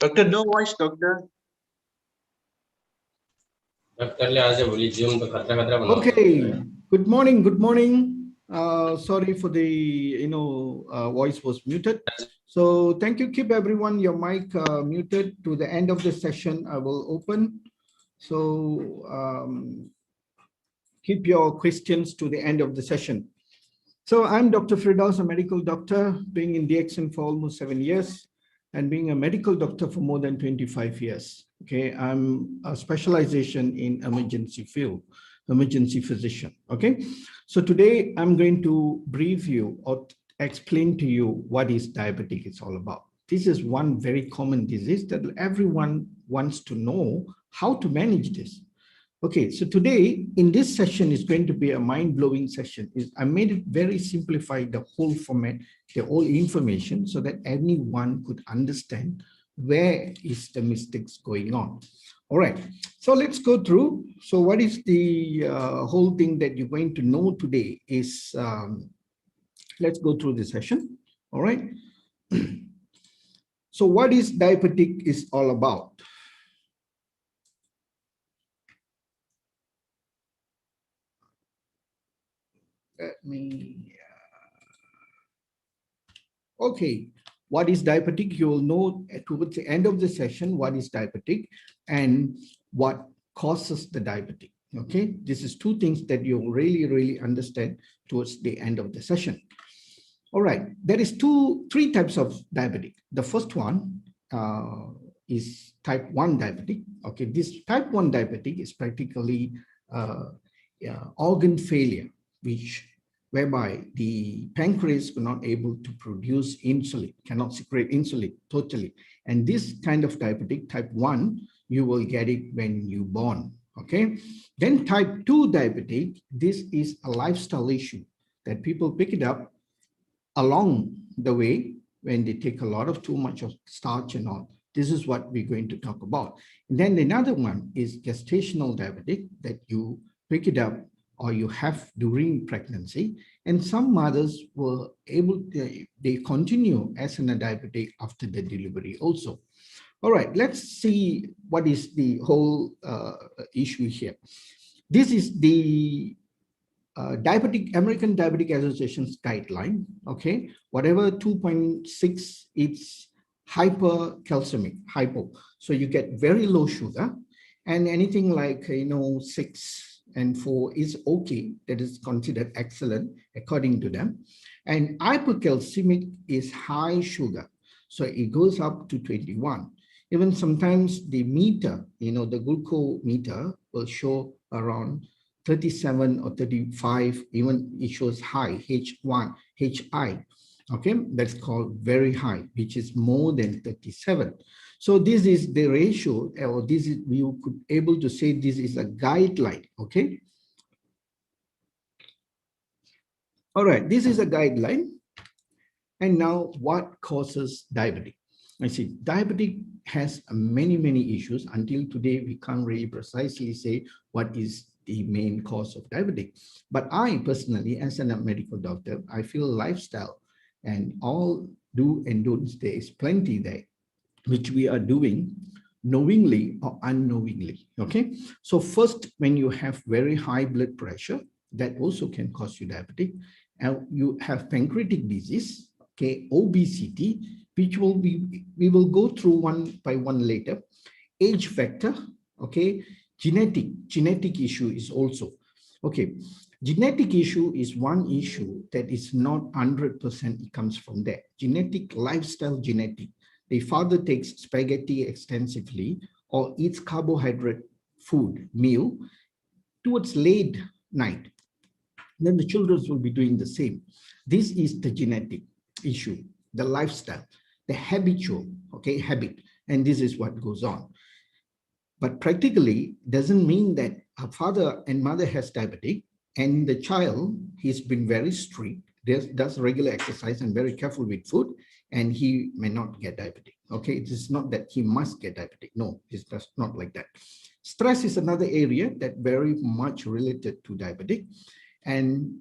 Doctor, no voice, doctor. Okay, good morning, good morning. Sorry for the, voice was muted. So thank you, keep everyone, your mic muted to the end of the session. I will open. So keep your questions to the end of the session. So I'm Dr. Firdaus, a medical doctor, being in DXN for almost 7 years and being a medical doctor for more than 25 years. Okay, I'm a specialization in emergency field, emergency physician. Okay, so today I'm going to brief you or explain to you what is diabetic is all about. This is one very common disease that everyone wants to know how to manage this. Okay, so today in this session is going to be a mind-blowing session. I made it very simplified, the whole format, the whole information, so that anyone could understand where is the mistakes going on. All right, so let's go through. So what is the whole thing that you're going to know today is, let's go through the session. All right. So what is diabetic is all about? Let me, okay, what is diabetic? You will know towards the end of the session what is diabetic and what causes the diabetic. Okay, this is two things that you really understand towards the end of the session. All right, there is three types of diabetic. The first one is type 1 diabetic. Okay, this type 1 diabetic is practically organ failure, whereby the pancreas were not able to produce insulin, cannot secrete insulin totally. And this kind of diabetic, type 1, you will get it when you born, okay? Then type 2 diabetic, this is a lifestyle issue that people pick it up along the way when they take a lot of too much of starch and all. This is what we're going to talk about. And then another one is gestational diabetic that you pick it up or you have during pregnancy, and some mothers were able to, they continue as a diabetic after the delivery also. All right, let's see what is the whole issue here. This is the American Diabetic Association's guideline, okay? Whatever 2.6, it's hypercalcemic, hypo. So you get very low sugar, and anything like, 6 and 4 is okay. That is considered excellent according to them. And hypercalcemic is high sugar. So it goes up to 21. Even sometimes the meter, the glucose meter will show around 37 or 35, even it shows high, H1, HI. Okay, that's called very high, which is more than 37. So this is the ratio, or this is, we could able to say this is a guideline, okay? All right, this is a guideline. And now what causes diabetic? I see, diabetic has many issues. Until today, we can't really precisely say what is the main cause of diabetic. But I personally, as a medical doctor, I feel lifestyle and all do and don'ts, there is plenty there, which we are doing knowingly or unknowingly, okay? So first, when you have very high blood pressure, that also can cause you diabetic. And you have pancreatic disease, okay, obesity, which we will go through one by one later. Age factor, okay, genetic issue is also, okay. Genetic issue is one issue that is not 100%, it comes from there. Genetic, lifestyle genetic. The father takes spaghetti extensively or eats carbohydrate food, meal, towards late night. Then the children will be doing the same. This is the genetic issue, the lifestyle, the habitual, okay, habit. And this is what goes on. But practically doesn't mean that a father and mother has diabetic and the child, he's been very strict, does regular exercise and very careful with food, and he may not get diabetic. Okay, it is not that he must get diabetic. No, it's just not like that. Stress is another area that very much related to diabetic, and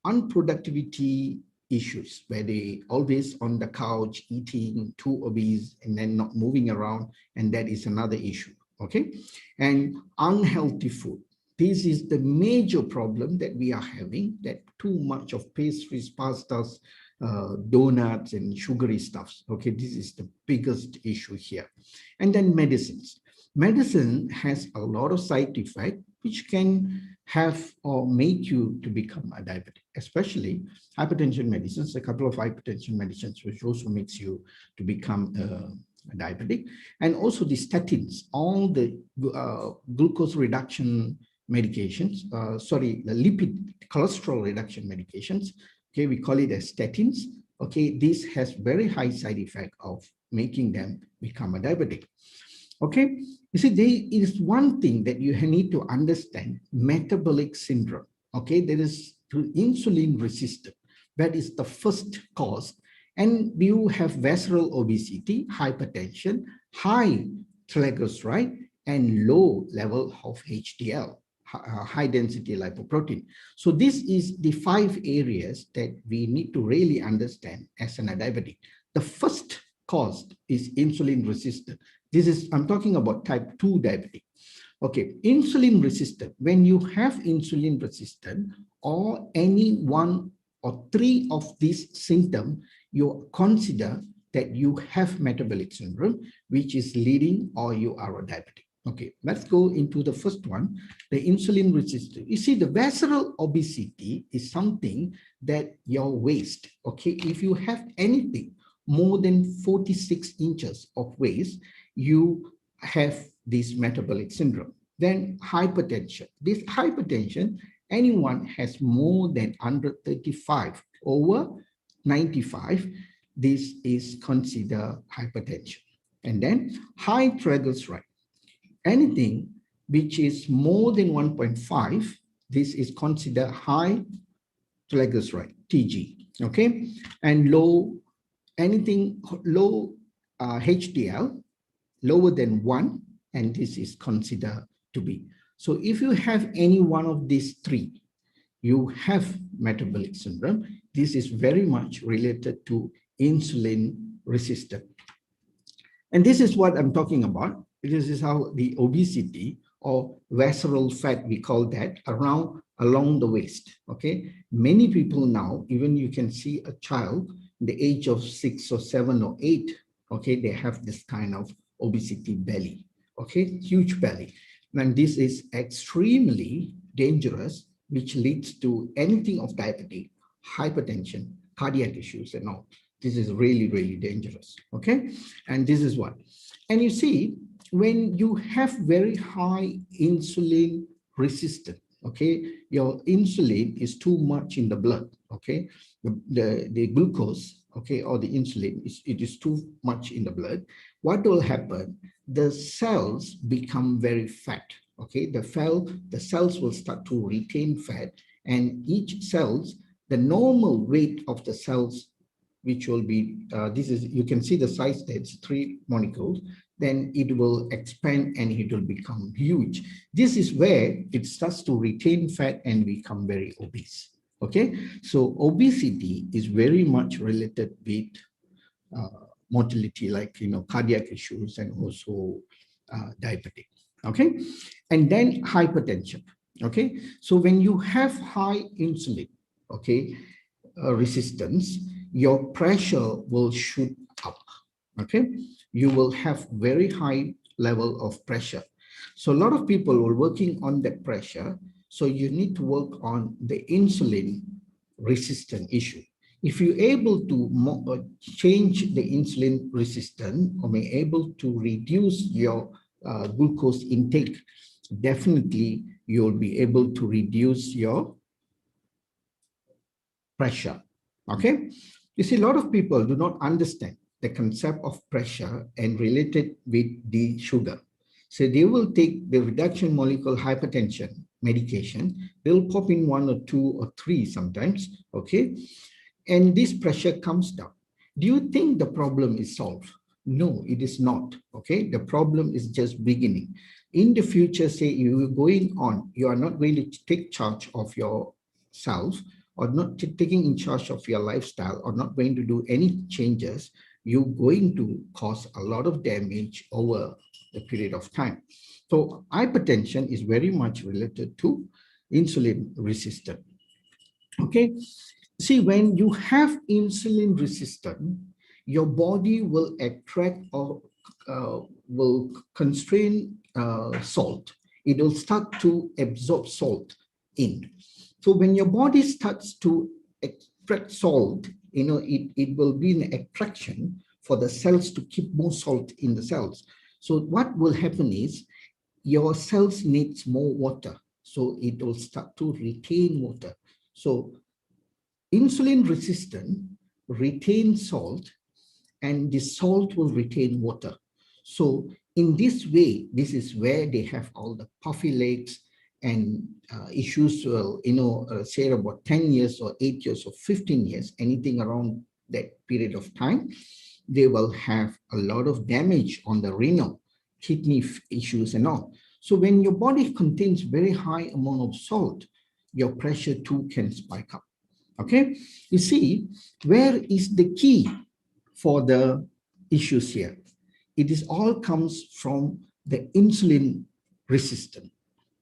unproductivity issues where they always on the couch eating, too obese, and then not moving around, and that is another issue. Okay, and unhealthy food. This is the major problem that we are having, that too much of pastries, pastas, donuts, and sugary stuffs. Okay, this is the biggest issue here. And then medicines. Medicine has a lot of side effects which can have or make you to become a diabetic, especially hypertension medicines, a couple of hypertension medicines, which also makes you to become a diabetic, and also the statins, all the glucose reduction medications, the lipid cholesterol reduction medications. Okay, we call it as statins. Okay, this has very high side effect of making them become a diabetic. Okay, you see, there is one thing that you need to understand: metabolic syndrome. Okay, there is insulin resistance. That is the first cause. And you have visceral obesity, hypertension, high triglyceride, and low level of HDL, high density lipoprotein. So this is the 5 areas that we need to really understand as an diabetic. The first cause is insulin resistant. This is, I'm talking about type 2 diabetic. Okay, insulin resistant. When you have insulin resistant or any one or 3 of these symptoms, you consider that you have metabolic syndrome, which is leading or you are a diabetic. Okay, let's go into the first one, the insulin resistance. You see, the visceral obesity is something that your waist, okay, if you have anything more than 46 inches of waist, you have this metabolic syndrome. Then hypertension. This hypertension, anyone has more than 135 over 95, this is considered hypertension. And then high triglyceride. Anything which is more than 1.5, this is considered high triglyceride, TG. Okay, and low, anything low HDL, lower than 1, and this is considered to be. So if you have any one of these 3, you have metabolic syndrome. This is very much related to insulin resistance. And this is what I'm talking about. This is how the obesity or visceral fat, we call that, along the waist. Okay, many people now, even you can see a child the age of 6 or 7 or 8, okay, they have this kind of obesity belly, okay, huge belly. And this is extremely dangerous, which leads to anything of diabetes, hypertension, cardiac issues and all. This is really, really dangerous, okay? And this is what. And you see, when you have very high insulin resistance, okay, your insulin is too much in the blood, okay? The glucose, okay, or the insulin, it is too much in the blood. What will happen? The cells become very fat, okay? The cells will start to retain fat, and each cells, the normal weight of the cells, which will be, this is, you can see the size, that's 3 molecules, then it will expand and it will become huge. This is where it starts to retain fat and become very obese. Okay, so obesity is very much related with mortality, like, cardiac issues and also diabetic. Okay, and then hypertension. Okay, so when you have high insulin, okay, resistance, your pressure will shoot up. Okay, you will have very high level of pressure. So a lot of people are working on that pressure. So you need to work on the insulin resistant issue. If you're able to change the insulin resistance or be able to reduce your glucose intake, definitely you'll be able to reduce your pressure. Okay, you see, a lot of people do not understand the concept of pressure and related with the sugar. So they will take the reduction molecule hypertension medication. They'll pop in 1 or 2 or 3 sometimes, okay? And this pressure comes down. Do you think the problem is solved? No, it is not, okay? The problem is just beginning. In the future, say you're going on, you are not going to take charge of yourself, or not taking in charge of your lifestyle or not going to do any changes, you're going to cause a lot of damage over the period of time. So hypertension is very much related to insulin resistance. Okay, see, when you have insulin resistance, your body will attract or will constrain salt. It will start to absorb salt in. So when your body starts to extract salt, it will be an attraction for the cells to keep more salt in the cells. So what will happen is your cells needs more water. So it will start to retain water. So insulin resistant retains salt, and the salt will retain water. So in this way, this is where they have all the puffy legs and issues, say about 10 years or 8 years or 15 years, anything around that period of time, they will have a lot of damage on the renal, kidney issues and all. So when your body contains very high amount of salt, your pressure too can spike up. Okay, you see, where is the key for the issues here? It is all comes from the insulin resistance.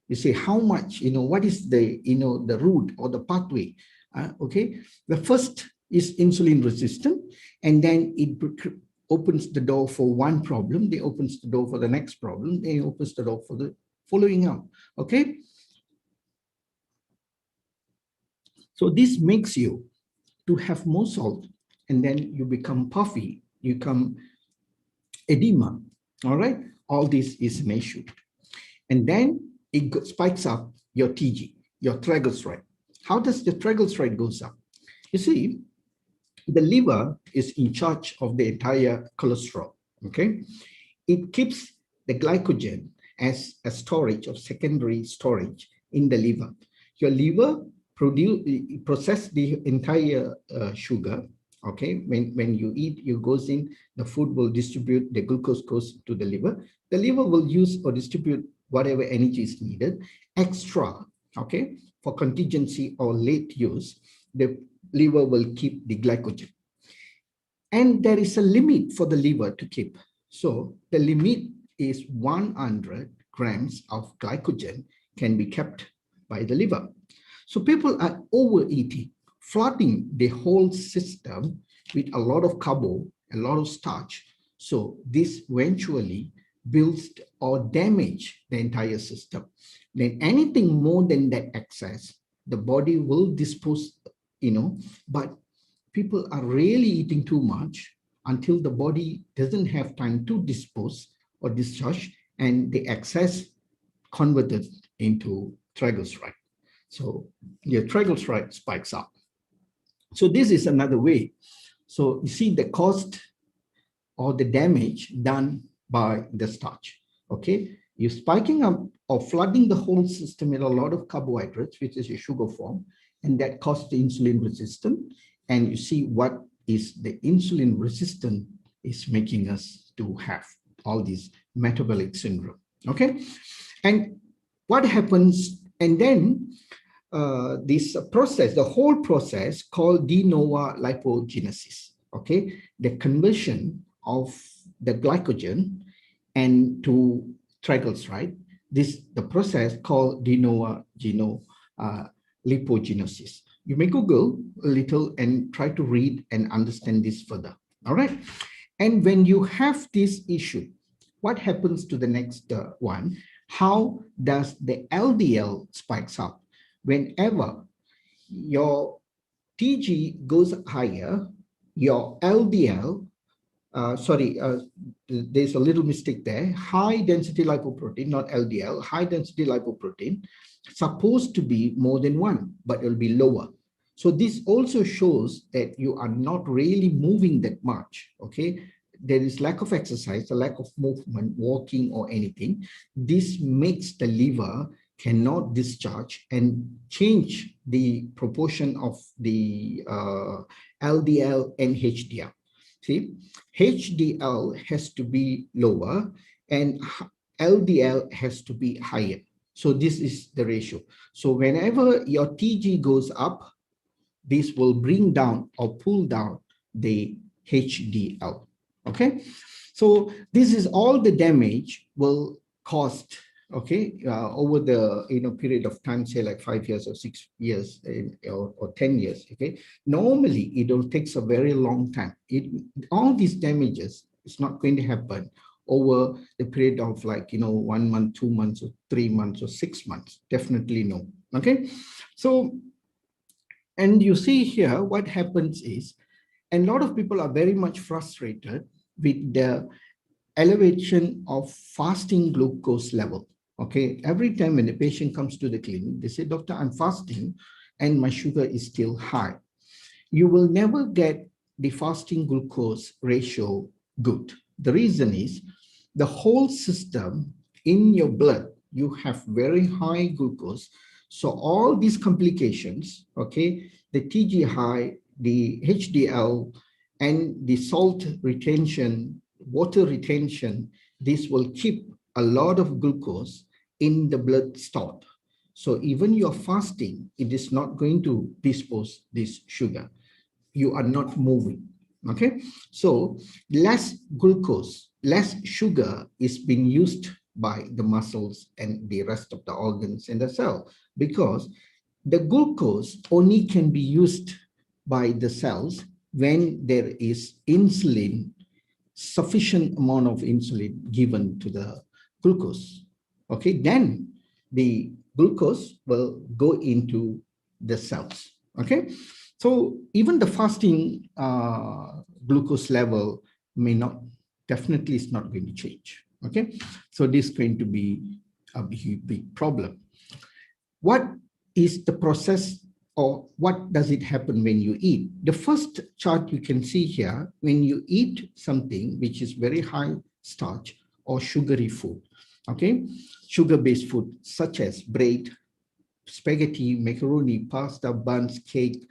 You say how much, what is the, the route or the pathway? Okay, the first is insulin resistant, and then it opens the door for one problem, they opens the door for the next problem, they opens the door for the following up. Okay, so this makes you to have more salt, and then you become puffy, you become edema. All right, all this is an issue. And then it spikes up your TG, your triglyceride. How does the triglyceride goes up? You see, the liver is in charge of the entire cholesterol. Okay, it keeps the glycogen as a storage of secondary storage in the liver. Your liver process the entire sugar. Okay, when you eat, you goes in, the food will distribute, the glucose goes to the liver. The liver will use or distribute whatever energy is needed extra. Okay, for contingency or late use, the liver will keep the glycogen. And there is a limit for the liver to keep. So the limit is 100 grams of glycogen can be kept by the liver. So people are overeating, flooding the whole system with a lot of carbo, a lot of starch. So this eventually builds or damage the entire system. Then anything more than that excess, the body will dispose, but people are really eating too much until the body doesn't have time to dispose or discharge, and the excess converted into triglyceride. So your triglyceride spikes up. So this is another way. So you see the cost or the damage done by the starch. Okay, you're spiking up or flooding the whole system with a lot of carbohydrates, which is a sugar form, and that causes the insulin resistance. And you see what is the insulin resistance is making us to have all these metabolic syndrome. Okay, and what happens, and then this process, the whole process called de novo lipogenesis. Okay, the conversion of the glycogen and to triglyceride. The process called de novo lipogenesis. You may Google a little and try to read and understand this further. All right. And when you have this issue, what happens to the next one? How does the LDL spikes up? Whenever your TG goes higher, your LDL, there's a little mistake there. High density lipoprotein, not LDL, high density lipoprotein, supposed to be more than 1, but it will be lower. So this also shows that you are not really moving that much. Okay, there is lack of exercise, a lack of movement, walking or anything. This makes the liver cannot discharge and change the proportion of the LDL and HDL. See, HDL has to be lower and LDL has to be higher. So this is the ratio. So whenever your TG goes up, this will bring down or pull down the HDL. Okay, so this is all the damage will cost. Okay, over the period of time, say like 5 years or 6 years or 10 years. Okay, normally it will takes a very long time. All these damages is not going to happen over the period of like 1 month, 2 months, or 3 months, or 6 months. Definitely no. Okay, so and you see here what happens is, and a lot of people are very much frustrated with the elevation of fasting glucose level. Okay, every time when a patient comes to the clinic, they say, "Doctor, I'm fasting and my sugar is still high." You will never get the fasting glucose ratio good. The reason is the whole system in your blood, you have very high glucose. So all these complications, okay, the TG high, the HDL, and the salt retention, water retention, this will keep a lot of glucose in the blood stored. So even you're fasting, it is not going to dispose this sugar. You are not moving. Okay, so less glucose, less sugar is being used by the muscles and the rest of the organs in the cell, because the glucose only can be used by the cells when there is insulin, sufficient amount of insulin given to the glucose. Okay, then the glucose will go into the cells. Okay, so even the fasting glucose level may not, definitely is not going to change. Okay, so this is going to be a big problem. What is the process, or what does it happen when you eat? The first chart you can see here, when you eat something which is very high starch or sugary food, okay, sugar-based food such as bread, spaghetti, macaroni, pasta, buns, cake,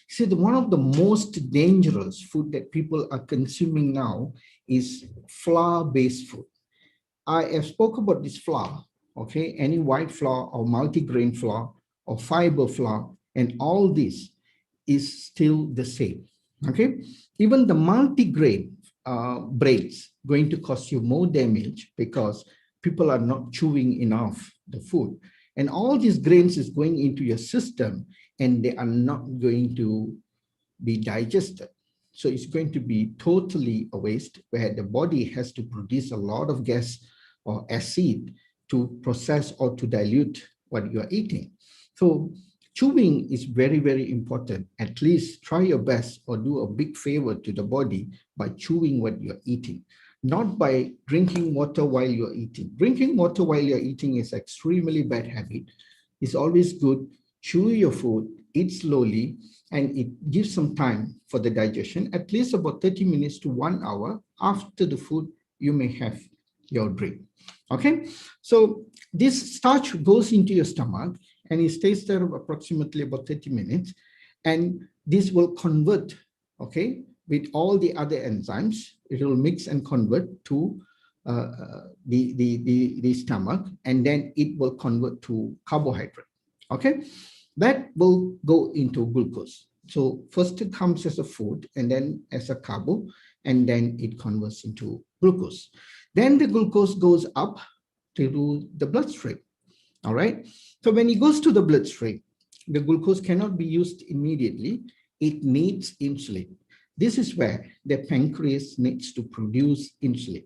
see, one of the most dangerous food that people are consuming now is flour-based food. I have spoke about this flour, okay, any white flour or multigrain flour or fiber flour, and all this is still the same. Okay, even the multigrain breads going to cause you more damage because people are not chewing enough the food, and all these grains is going into your system and they are not going to be digested. So it's going to be totally a waste, where the body has to produce a lot of gas or acid to process or to dilute what you are eating. So chewing is very, very important. At least try your best or do a big favor to the body by chewing what you're eating, not by drinking water while you're eating. Drinking water while you're eating is extremely bad habit. It's always good. Chew your food, eat slowly, and it gives some time for the digestion, at least about 30 minutes to 1 hour after the food, you may have your drink. Okay, so this starch goes into your stomach and it stays there approximately about 30 minutes, and this will convert, okay, with all the other enzymes. It will mix and convert to the stomach, and then it will convert to carbohydrate. Okay, that will go into glucose. So first it comes as a food, and then as a carbo, and then it converts into glucose. Then the glucose goes up to the bloodstream. All right. So when it goes to the bloodstream, the glucose cannot be used immediately. It needs insulin. This is where the pancreas needs to produce insulin.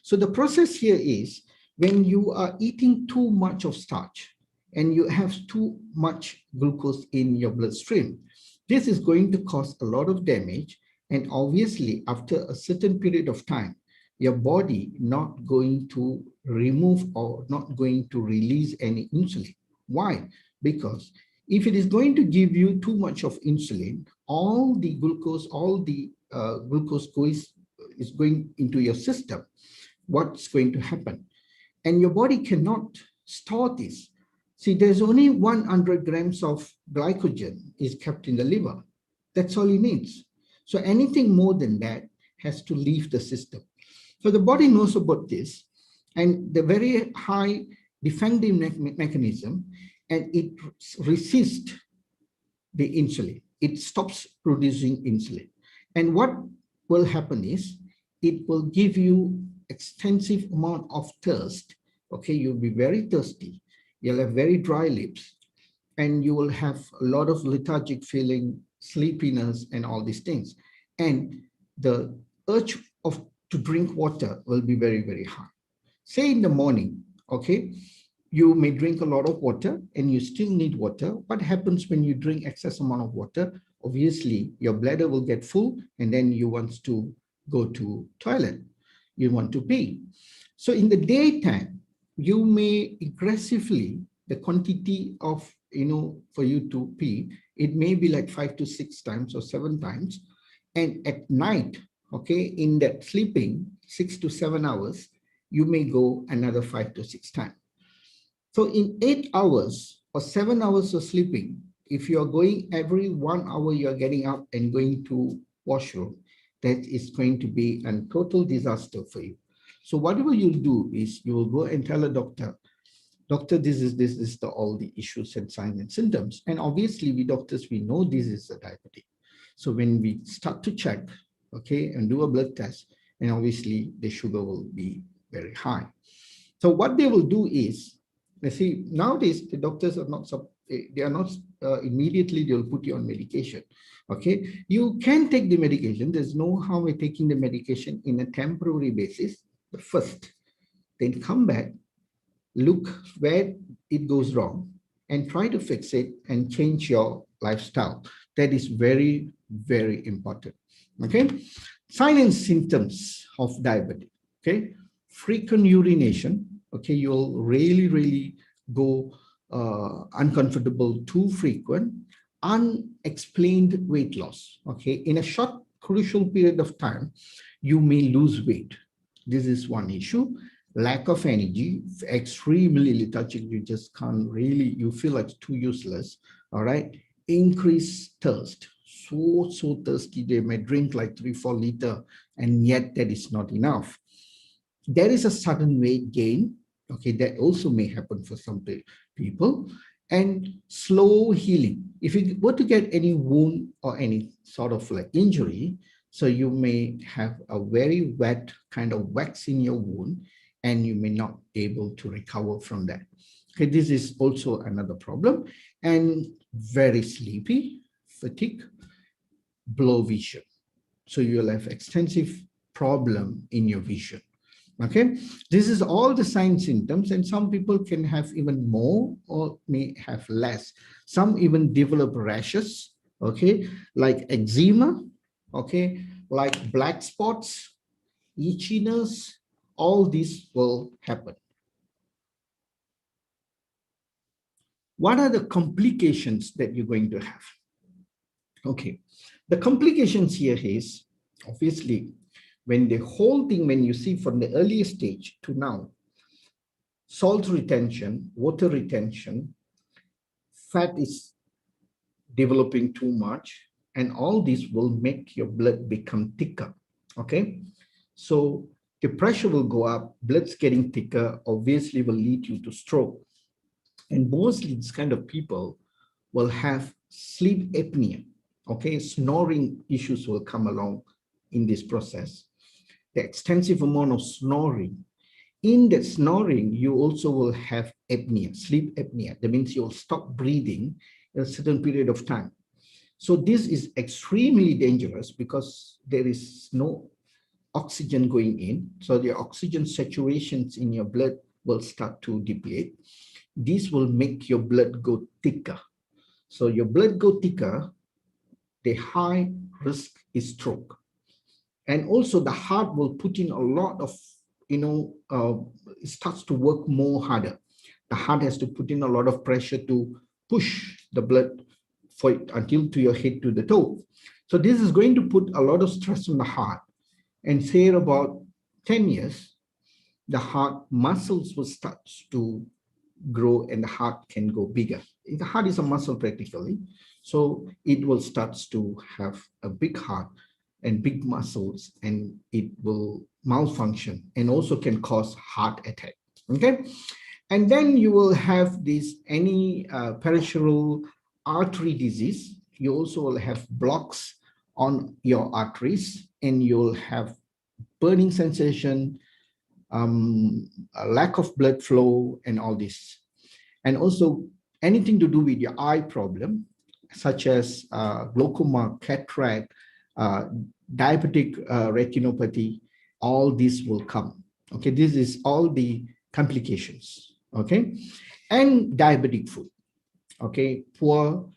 So the process here is, when you are eating too much of starch and you have too much glucose in your bloodstream, this is going to cause a lot of damage. And obviously, after a certain period of time, your body not going to remove or not going to release any insulin. Why? Because if it is going to give you too much of insulin, all the glucose is going into your system. What's going to happen? And your body cannot store this. See, there's only 100 grams of glycogen is kept in the liver. That's all it needs. So anything more than that has to leave the system. So the body knows about this, and the very high defending mechanism, and it resists the insulin. It stops producing insulin. And what will happen is it will give you extensive amount of thirst. Okay, you'll be very thirsty. You'll have very dry lips, and you will have a lot of lethargic feeling, sleepiness, and all these things. And the urge to drink water will be very, very high. Say in the morning, okay, you may drink a lot of water and you still need water. What happens when you drink excess amount of water? Obviously, your bladder will get full and then you want to go to toilet. You want to pee. So in the daytime, you may aggressively, the quantity of, for you to pee, it may be like 5 to 6 times or 7 times. And at night, okay, in that sleeping 6 to 7 hours, you may go another 5 to 6 times. So in 8 hours or 7 hours of sleeping, if you're going every 1 hour, you're getting up and going to washroom, that is going to be a total disaster for you. So whatever you do is you will go and tell a doctor, this is all the issues and signs and symptoms. And obviously we doctors, we know this is a diabetic. So when we start to check, okay, and do a blood test, and obviously the sugar will be very high. So what they will do is, let's see, nowadays the doctors are not, they are not immediately, they'll put you on medication. Okay, you can take the medication. There's no harm in taking the medication in a temporary basis. But first, then come back, look where it goes wrong, and try to fix it and change your lifestyle. That is very, very important. Okay, signs and symptoms of diabetes. Okay, frequent urination. Okay, you'll really go uncomfortable, too frequent, unexplained weight loss. Okay, in a short, crucial period of time, you may lose weight. This is one issue. Lack of energy, extremely lethargic, you just can't really, you feel like too useless. All right, increased thirst, so thirsty, they may drink like 3-4 liters, and yet that is not enough. There is a sudden weight gain. Okay, that also may happen for some people. And slow healing. If you were to get any wound or any sort of like injury, so you may have a very wet kind of wax in your wound, and you may not be able to recover from that. Okay, this is also another problem. And very sleepy, fatigue, blurred vision. So you'll have extensive problem in your vision. Okay, this is all the signs, symptoms, and some people can have even more or may have less. Some even develop rashes, okay, like eczema, okay, like black spots, itchiness, all these will happen. What are the complications that you're going to have? Okay, the complications here is obviously when the whole thing, when you see from the earlier stage to now, salt retention, water retention, fat is developing too much, and all this will make your blood become thicker. Okay, so the pressure will go up, blood's getting thicker, obviously will lead you to stroke. And mostly this kind of people will have sleep apnea. Okay, snoring issues will come along in this process. The extensive amount of snoring. In that snoring, you also will have apnea, sleep apnea. That means you'll stop breathing in a certain period of time. So this is extremely dangerous because there is no oxygen going in. So the oxygen saturations in your blood will start to deplete. This will make your blood go thicker. So your blood go thicker, the high risk is stroke. And also the heart will put in a lot of, it starts to work more harder. The heart has to put in a lot of pressure to push the blood for it until to your head to the toe. So this is going to put a lot of stress on the heart. And say about 10 years, the heart muscles will start to grow and the heart can go bigger. The heart is a muscle practically. So it will start to have a big heart and big muscles, and it will malfunction and also can cause heart attack. Okay, and then you will have this any peripheral artery disease. You also will have blocks on your arteries, and you'll have burning sensation, a lack of blood flow, and all this. And also anything to do with your eye problem, such as glaucoma, cataract, diabetic retinopathy, all this will come. Okay, this is all the complications. Okay, and diabetic food. Okay, poor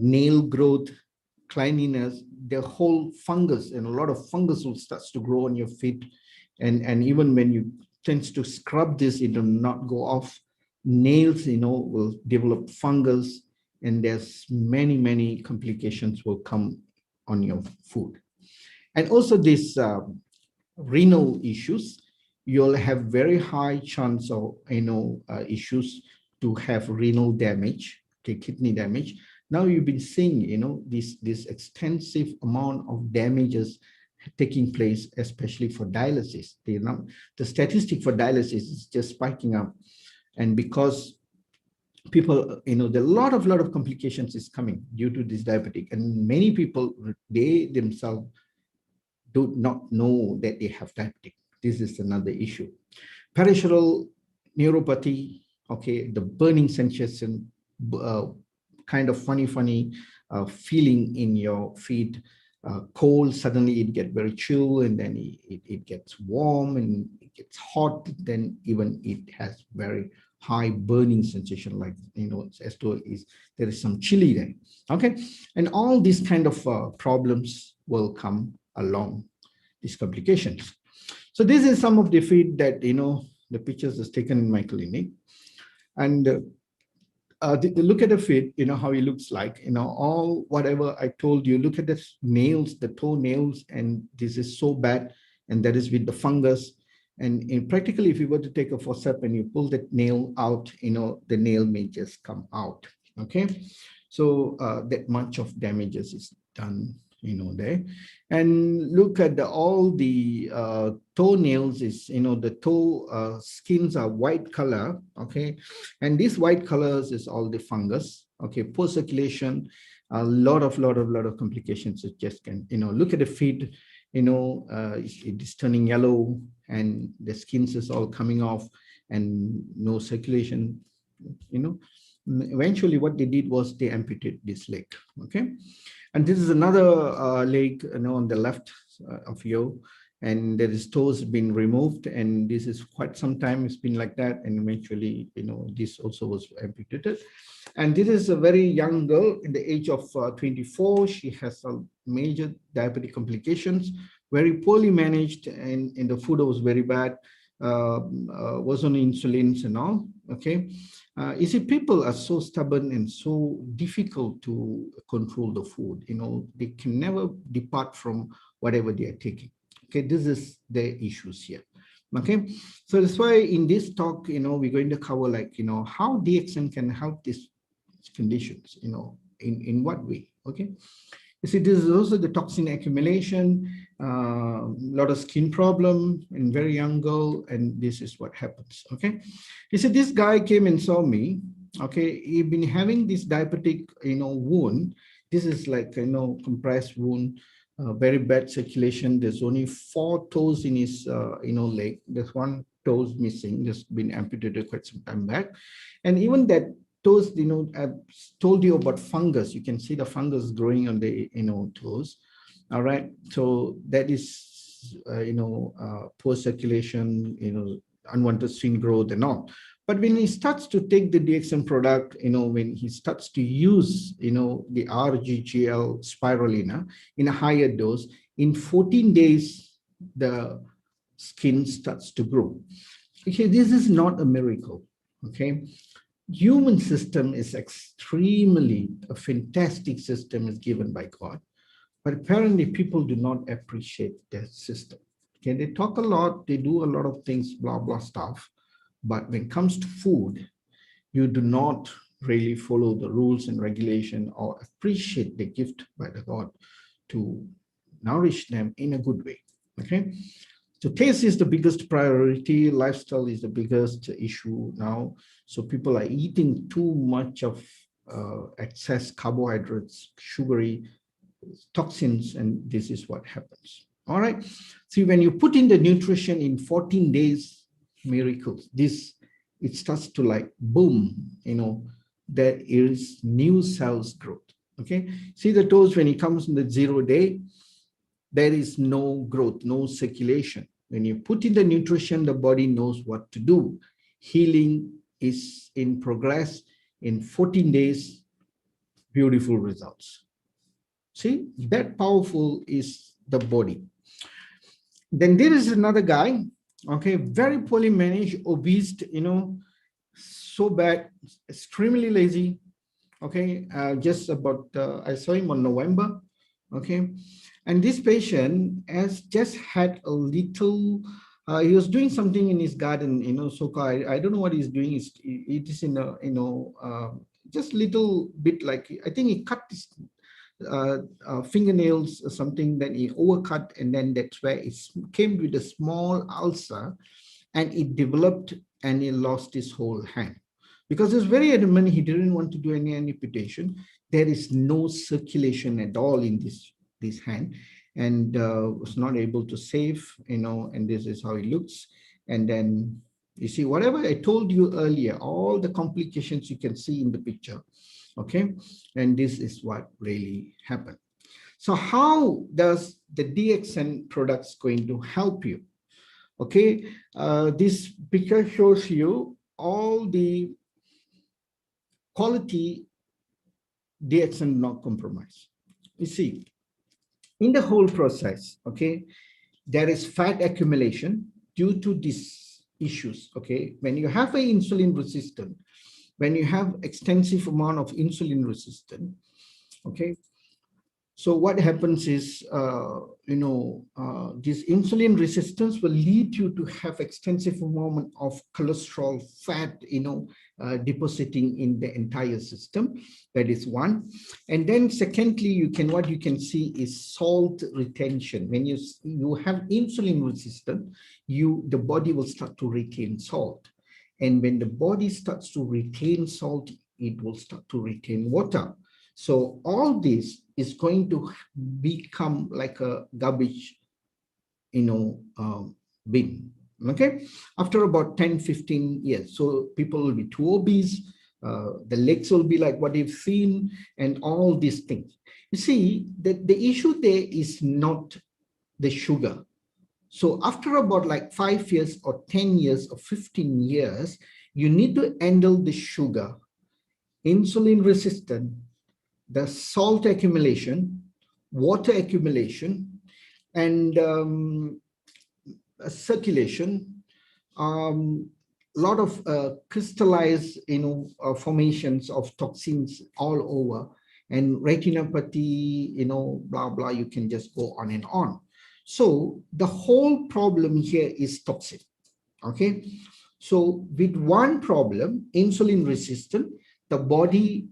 nail growth, cleanliness, the whole fungus, and a lot of fungus will start to grow on your feet. And even when you tend to scrub this, it will not go off. Nails, will develop fungus, and there's many complications will come on your food. And also this renal issues, you'll have very high chance of issues to have renal damage, okay, kidney damage. Now you've been seeing this extensive amount of damages taking place, especially for dialysis. The statistic for dialysis is just spiking up, and because people, there are a lot of complications is coming due to this diabetic, and many people, they themselves do not know that they have diabetic. This is another issue. Peripheral neuropathy, okay, the burning sensation, kind of funny feeling in your feet, cold, suddenly it gets very chill, and then it gets warm, and it gets hot, then even it has very high burning sensation, like as though there is some chili there. Okay, and all these kind of problems will come along these complications. So this is some of the feed that the pictures is taken in my clinic, and look at the feet, how it looks like, all whatever I told you. Look at the nails, the toe nails, and this is so bad, and that is with the fungus. And practically, if you were to take a forceps and you pull that nail out, the nail may just come out. Okay, so that much of damages is done, there. And look at all the toenails is, the toe skins are white color. Okay, and this white colors is all the fungus. Okay, poor circulation, a lot of complications. It just can, look at the feet, it is turning yellow, and the skins is all coming off, and no circulation. Eventually what they did was they amputated this leg. Okay, and this is another leg, on the left of you, and there is toes been removed, and this is quite some time it's been like that, and eventually this also was amputated. And this is a very young girl in the age of 24. She has some major diabetic complications, very poorly managed, and the food was very bad, was on insulins and all. Okay, you see, people are so stubborn and so difficult to control the food. They can never depart from whatever they are taking. Okay, this is the issues here. Okay, so that's why in this talk, we're going to cover how DXN can help these conditions, in what way. Okay, you see, this is also the toxin accumulation, a lot of skin problem in very young girl, and this is what happens. Okay, you see, this guy came and saw me. Okay, he'd been having this diabetic, wound. This is like, compressed wound, very bad circulation. There's only 4 toes in his, leg. There's 1 toes missing, just been amputated quite some time back. And even that toes, I've told you about fungus. You can see the fungus growing on the, toes. All right. So that is, poor circulation, unwanted skin growth and all. But when he starts to take the DXN product, when he starts to use, the RGGL spirulina in a higher dose, in 14 days, the skin starts to grow. Okay, this is not a miracle. Okay, human system is extremely a fantastic system is given by God, but apparently people do not appreciate that system. Okay, they talk a lot, they do a lot of things, blah blah stuff, but when it comes to food, you do not really follow the rules and regulation or appreciate the gift by the God to nourish them in a good way. Okay, so taste is the biggest priority, lifestyle is the biggest issue now. So people are eating too much of excess carbohydrates, sugary toxins, and this is what happens. All right. See, when you put in the nutrition in 14 days, miracles, it starts to like boom, there is new cells growth. Okay. See the toes, when it comes in the 0 day, there is no growth, no circulation. When you put in the nutrition, the body knows what to do. Healing is in progress. In 14 days, beautiful results. See, that powerful is the body. Then there is another guy, okay, very poorly managed, obese, so bad, extremely lazy, okay, just about, I saw him on November, okay, and this patient has just had a little, he was doing something in his garden, so I don't know what he's doing, it is in a, just little bit like, I think he cut his fingernails or something, then he overcut, and then that's where it came with a small ulcer, and it developed, and he lost his whole hand. Because it's very adamant, he didn't want to do any amputation. There is no circulation at all in this hand, and was not able to save, and this is how it looks. And then you see, whatever I told you earlier, all the complications you can see in the picture. Okay, and this is what really happened. So how does the DXN products going to help you? Okay, this picture shows you all the quality DXN not compromised. You see, in the whole process, okay, there is fat accumulation due to these issues. Okay, when you have an insulin resistant, when you have extensive amount of insulin resistance, okay, so what happens is, this insulin resistance will lead you to have extensive amount of cholesterol, fat, depositing in the entire system. That is one. And then secondly, what you can see is salt retention. When you have insulin resistance, the body will start to retain salt. And when the body starts to retain salt, it will start to retain water. So all this is going to become like a garbage, bin. Okay. After about 10, 15 years. So people will be too obese. The legs will be like what you've seen, and all these things. You see, the issue there is not the sugar. So after about like 5 years or 10 years or 15 years, you need to handle the sugar, insulin resistance, the salt accumulation, water accumulation, and circulation, lot of crystallized, formations of toxins all over, and retinopathy, blah, blah, you can just go on and on. So the whole problem here is toxic, okay? So with one problem, insulin resistant, the body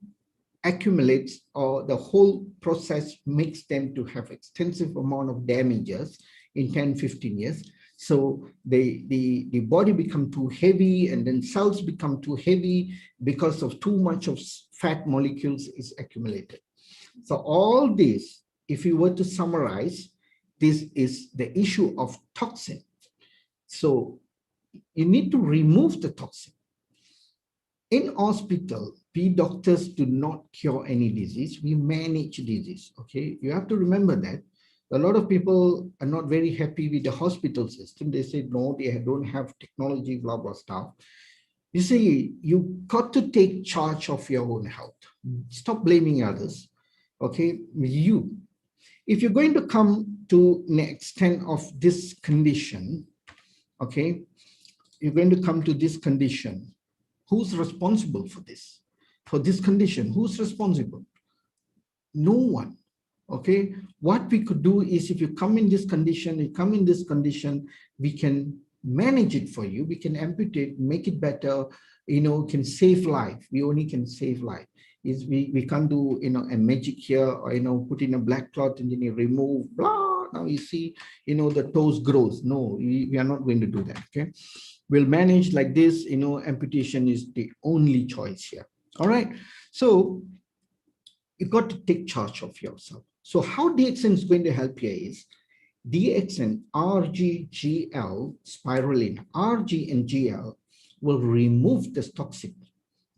accumulates, or the whole process makes them to have extensive amount of damages in 10, 15 years. So the body become too heavy, and then cells become too heavy because of too much of fat molecules is accumulated. So all this, if you were to summarize, this is the issue of toxin. So you need to remove the toxin. In hospital, we doctors do not cure any disease, we manage disease, okay? You have to remember that. A lot of people are not very happy with the hospital system. They say, no, they don't have technology, blah, blah stuff. You see, you got to take charge of your own health. Stop blaming others, okay? If you're going to come to an extent of this condition, okay, you're going to come to this condition. Who's responsible for this? For this condition, who's responsible? No one, okay? What we could do is, if you come in this condition, we can manage it for you. We can amputate, make it better, can save life. We only can save life. We can't do, a magic here, or, put in a black cloth and then you remove, blah, now you see, the toes grows. No, we are not going to do that, okay? We'll manage like this, amputation is the only choice here. All right. So you got to take charge of yourself. So how DXN is going to help you is DXN, RGGL, spirulina, RG and GL will remove this toxin,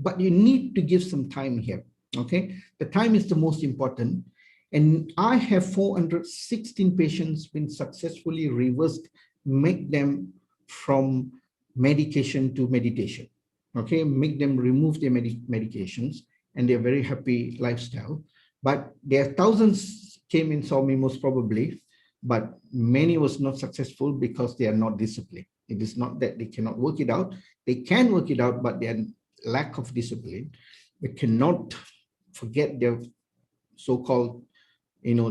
but you need to give some time here. Okay, the time is the most important. And I have 416 patients been successfully reversed, make them from medication to meditation. Okay, make them remove their medications, and they're very happy lifestyle. But there are thousands came and saw me most probably, but many was not successful because they are not disciplined. It is not that they cannot work it out. They can work it out, but they are lack of discipline. They cannot forget their so-called,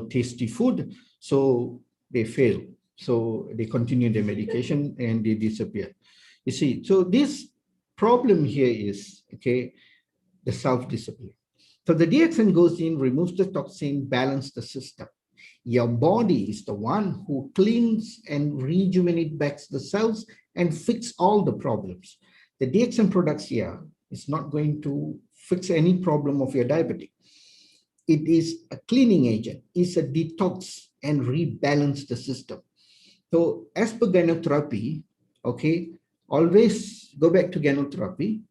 tasty food. So they fail. So they continue their medication and they disappear. You see, so this problem here is, okay, the self-discipline. So the DXN goes in, removes the toxin, balance the system. Your body is the one who cleans and rejuvenates back the cells and fix all the problems. The DXN products here is not going to fix any problem of your diabetic. It is a cleaning agent. It's a detox and rebalance the system. So as per gynotherapy, okay, always go back to gynotherapy.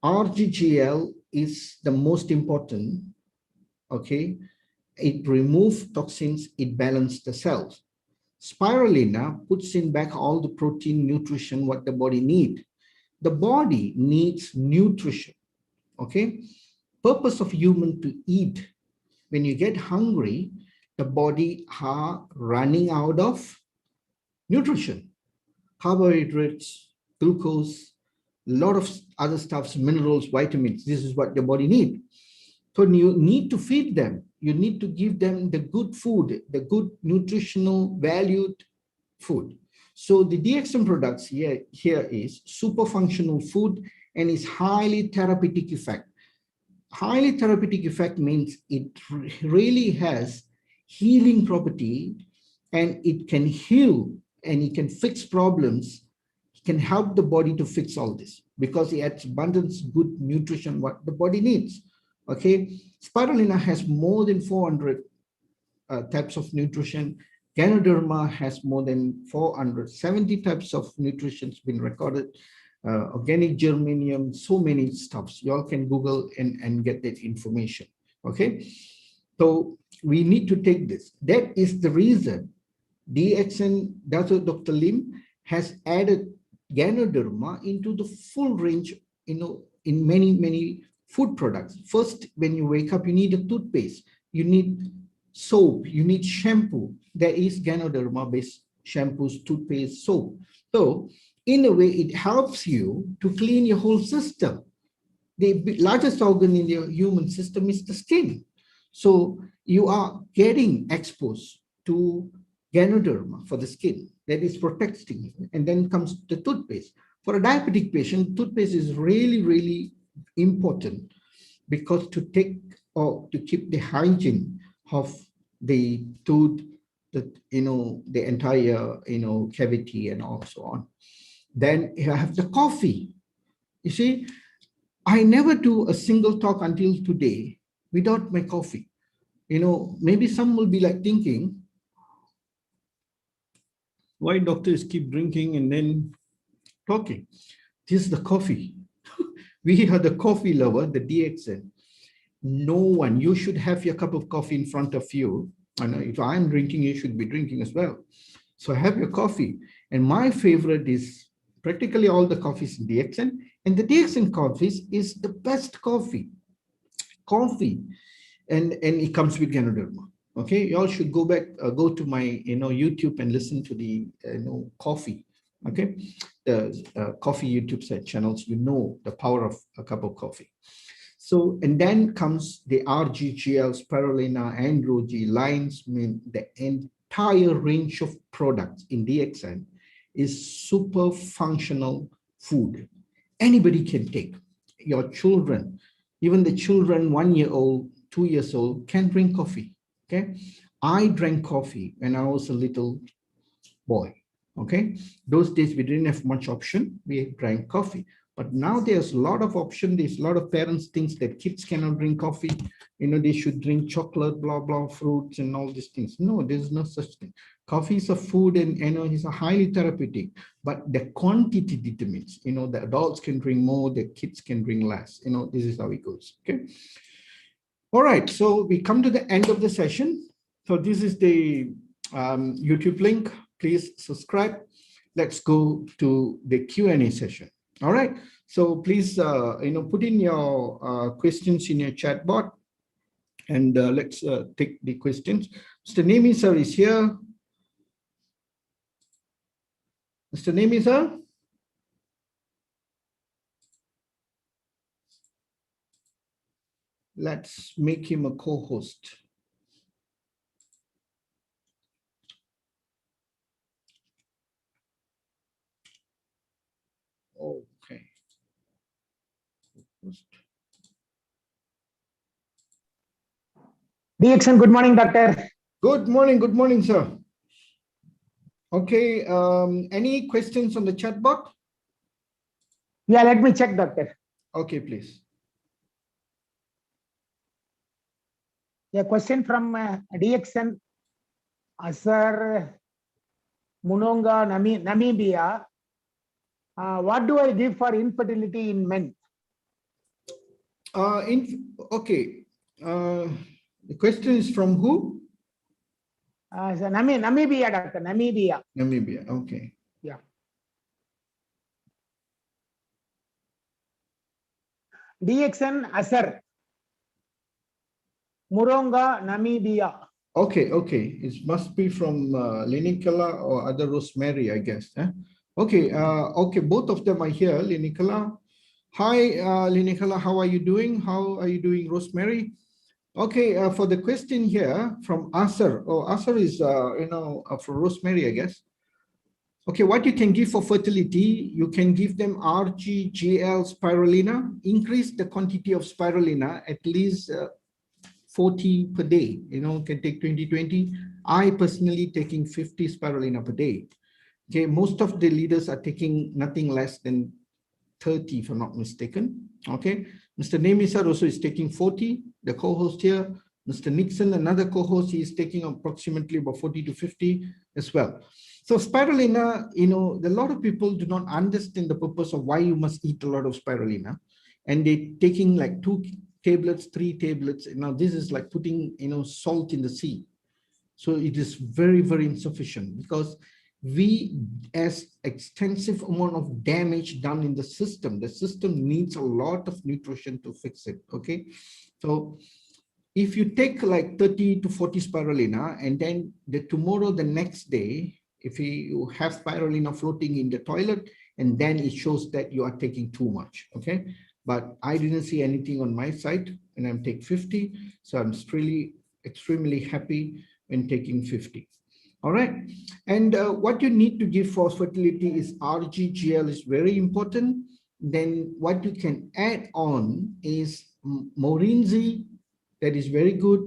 RGGL is the most important, okay. It removes toxins, it balances the cells. Spirulina puts in back all the protein, nutrition, what the body needs. The body needs nutrition, okay? Purpose of human to eat. When you get hungry, the body are running out of nutrition, carbohydrates, glucose, a lot of other stuffs, minerals, vitamins. This is what the body needs. So you need to feed them. You need to give them the good food, the good nutritional valued food. So the DXN products here is super functional food and is highly therapeutic effect. Highly therapeutic effect means it really has healing property, and it can heal and it can fix problems. It can help the body to fix all this because it adds abundance, good nutrition, what the body needs. Okay, spirulina has more than 400 types of nutrition. Ganoderma has more than 470 types of nutrition been recorded. Organic germanium, so many stuffs. You all can Google and get that information. Okay, so we need to take this. That is the reason DXN, Dr. Lim has added Ganoderma into the full range, in many food products. First, when you wake up, you need a toothpaste, you need soap, you need shampoo. There is Ganoderma-based shampoos, toothpaste, soap. So, in a way, it helps you to clean your whole system. The largest organ in the human system is the skin. So, you are getting exposed to Ganoderma for the skin that is protecting you. And then comes the toothpaste. For a diabetic patient, toothpaste is really, really important because to take or to keep the hygiene of the tooth, the entire cavity and also on. Then you have the coffee. You see, I never do a single talk until today without my coffee. Maybe some will be like thinking, why doctors keep drinking and then talking? This is the coffee. We are the coffee lover, the DXN. No one, you should have your cup of coffee in front of you. And if I'm drinking, you should be drinking as well. So have your coffee. And my favorite is practically all the coffees in DXN. And the DXN coffees is the best coffee. And it comes with Ganoderma. Okay, you all should go to my YouTube and listen to the coffee. Okay, the coffee YouTube channels. The power of a cup of coffee. So, and then comes the RGGL, spirulina, androgy, lines. Mean the entire range of products in DXN is super functional food. Anybody can take. Your children, even the children 1 year old, 2 years old, can drink coffee. Okay, I drank coffee when I was a little boy. Okay, those days we didn't have much option. We drank coffee. But now there's a lot of option. There's a lot of parents think that kids cannot drink coffee. They should drink chocolate, blah, blah, fruits and all these things. No, there's no such thing. Coffee is a food and, it's a highly therapeutic, but the quantity determines, the adults can drink more, the kids can drink less. This is how it goes, okay? All right, so we come to the end of the session. So this is the YouTube link. Please subscribe. Let's go to the Q&A session. All right, so please, put in your questions in your chat bot, and let's take the questions. Mr. Nemi sir is here. Mr. Nemi sir. Let's make him a co-host. Okay. DXN, good morning, doctor. Good morning, sir. Okay, any questions on the chat bot? Yeah, let me check, doctor. Okay, please. A question from DXN, Asar Munonga, Namibia. What do I give for infertility in men? Okay. The question is from who? So Namibia, doctor. Namibia. Namibia. Okay. Yeah. DXN Asar Muronga, Namibia. Okay. It must be from Linicala or other Rosemary, I guess. Okay. Okay. Both of them are here. Linicala. Hi, Linicala. How are you doing? How are you doing, Rosemary? Okay. For the question here from Asar. Oh, Asar is for Rosemary, I guess. Okay, what you can give for fertility, you can give them RGGL spirulina, increase the quantity of spirulina at least 40 per day, can take 20. I personally taking 50 spirulina per day. Okay, most of the leaders are taking nothing less than 30, if I'm not mistaken. Okay, Mr. Nemisar also is taking 40, the co-host here. Mr. Nixon, another co-host, he is taking approximately about 40 to 50 as well. So spirulina, a lot of people do not understand the purpose of why you must eat a lot of spirulina. And they're taking like 2 tablets, 3 tablets. This is like putting, salt in the sea. So it is very, very insufficient because as extensive amount of damage done in the system needs a lot of nutrition to fix it, okay? So if you take like 30 to 40 spirulina and then the next day, if you have spirulina floating in the toilet, and then it shows that you are taking too much, okay? But I didn't see anything on my side, and I'm taking 50. So I'm really extremely happy when taking 50. All right. And what you need to give for fertility is RGGL is very important. Then what you can add on is Morinzi. That is very good.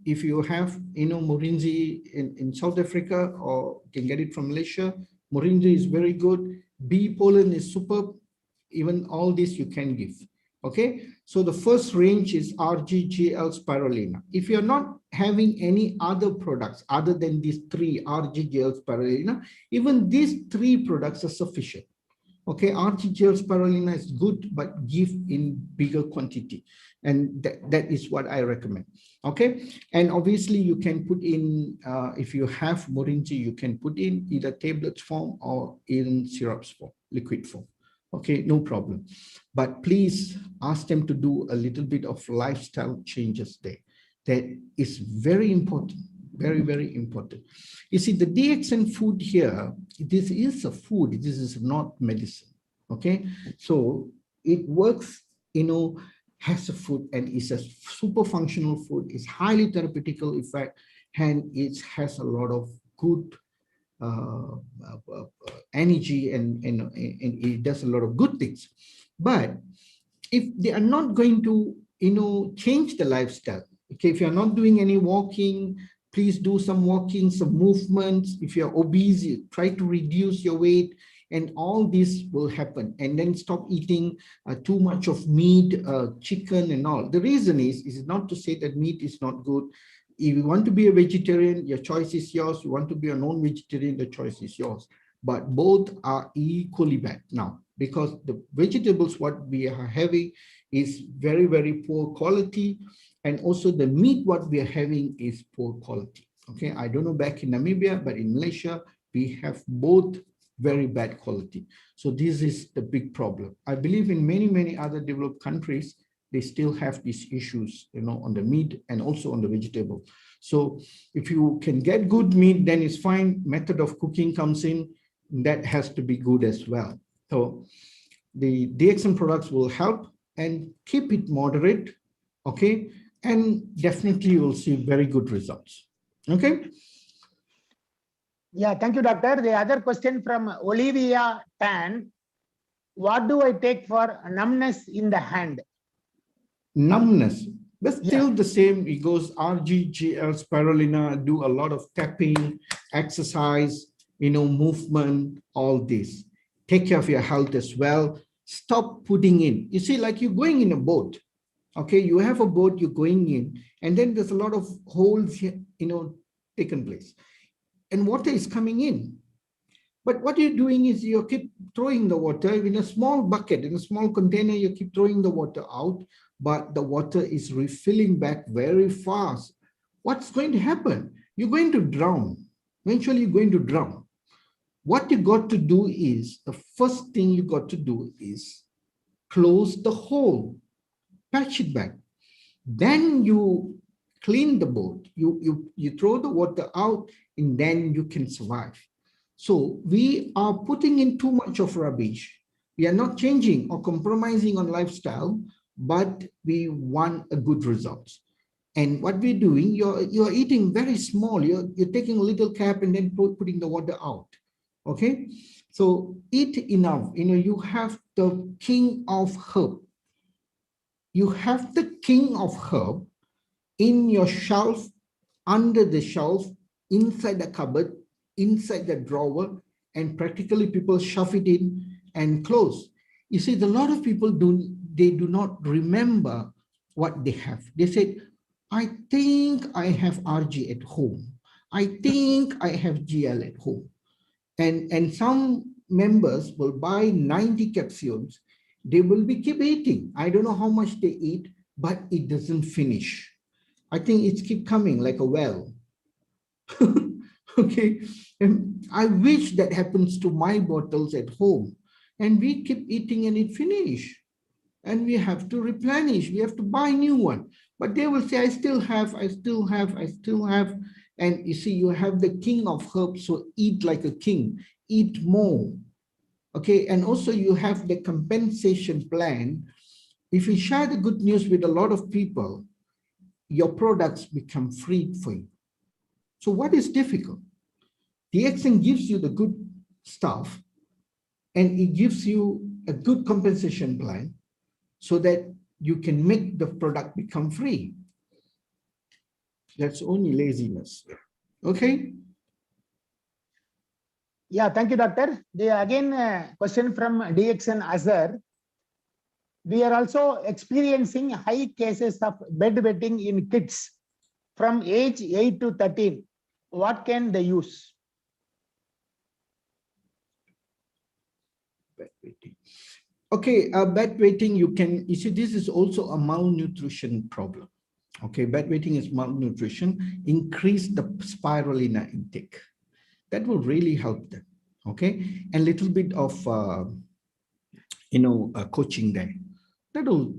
If you have, Morinzi in South Africa or can get it from Malaysia, Morinzi is very good. Bee pollen is superb. Even all this you can give. Okay, so the first range is RGGL spirulina. If you're not having any other products other than these 3 RGGL spirulina, even these 3 products are sufficient. Okay, RGGL spirulina is good, but give in bigger quantity. And that is what I recommend. Okay, and obviously you can put in, if you have Morinzi, you can put in either tablets form or in syrups form, liquid form. Okay, no problem. But please ask them to do a little bit of lifestyle changes there. That is very important, very, very important. You see, the DXN food here, this is a food, this is not medicine. Okay, so it works, has a food and is a super functional food, it's highly therapeutical effect, and it has a lot of good energy and it does a lot of good things. But if they are not going to change the lifestyle, okay, if you're not doing any walking, please do some walking, some movements. If you're obese, try to reduce your weight. and all this will happen. And then stop eating too much of meat, chicken and all. The reason is not to say that meat is not good. If you want to be a vegetarian, your choice is yours. You want to be a non-vegetarian, the choice is yours. But both are equally bad now, because the vegetables, what we are having is very, very poor quality. And also the meat, what we are having is poor quality. Okay, I don't know back in Namibia, but in Malaysia, we have both very bad quality. So this is the big problem. I believe in many, many other developed countries, they still have these issues, you know, on the meat and also on the vegetable. So if you can get good meat, then it's fine. Method of cooking comes in, that has to be good as well. So the DXN products will help, and keep it moderate, okay? And definitely you will see very good results, okay? Yeah, thank you, doctor. The other question from Olivia Tan. What do I take for numbness in the hand? Numbness, but still the same. It goes RGGL, spirulina, do a lot of tapping, exercise, you know, movement, all this. Take care of your health as well. Stop putting in. You see, like you're going in a boat. Okay, you have a boat, you're going in, and then there's a lot of holes here, you know, taken place. And water is coming in. But what you're doing is you keep throwing the water in a small bucket, in a small container, you keep throwing the water out, but the water is refilling back very fast. What's going to happen? You're going to drown. Eventually, you're going to drown. What you got to do is, the first thing you got to do is close the hole, patch it back. Then you clean the boat, you throw the water out, and then you can survive. So we are putting in too much of rubbish. We are not changing or compromising on lifestyle, but we want a good result. And what we're doing, you're eating very small. You're taking a little cap and then putting the water out. Okay, so eat enough. You know, you have the king of herb. You have the king of herb in your shelf, under the shelf, inside the cupboard, inside the drawer, and practically people shove it in and close. You see, a lot of people do not remember what they have. They said, I think I have RG at home. I think I have GL at home. And some members will buy 90 capsules. They will be keep eating. I don't know how much they eat, but it doesn't finish. I think it's keep coming like a well. Okay, and I wish that happens to my bottles at home. And we keep eating and it finish. And we have to replenish. We have to buy new one. But they will say, I still have, I still have, I still have. And you see, you have the king of herbs, so eat like a king, eat more. Okay, and also you have the compensation plan. If you share the good news with a lot of people, your products become free for you. So what is difficult? DXN gives you the good stuff, and it gives you a good compensation plan so that you can make the product become free. That's only laziness. Okay. Yeah, thank you, doctor. Again, question from DXN Azhar. We are also experiencing high cases of bedwetting in kids from age 8 to 13. What can they use? Bedwetting. Okay, bedwetting, you see, this is also a malnutrition problem. Okay, bedwetting is malnutrition. Increase the spirulina intake. That will really help them. Okay, and little bit of coaching there. That'll,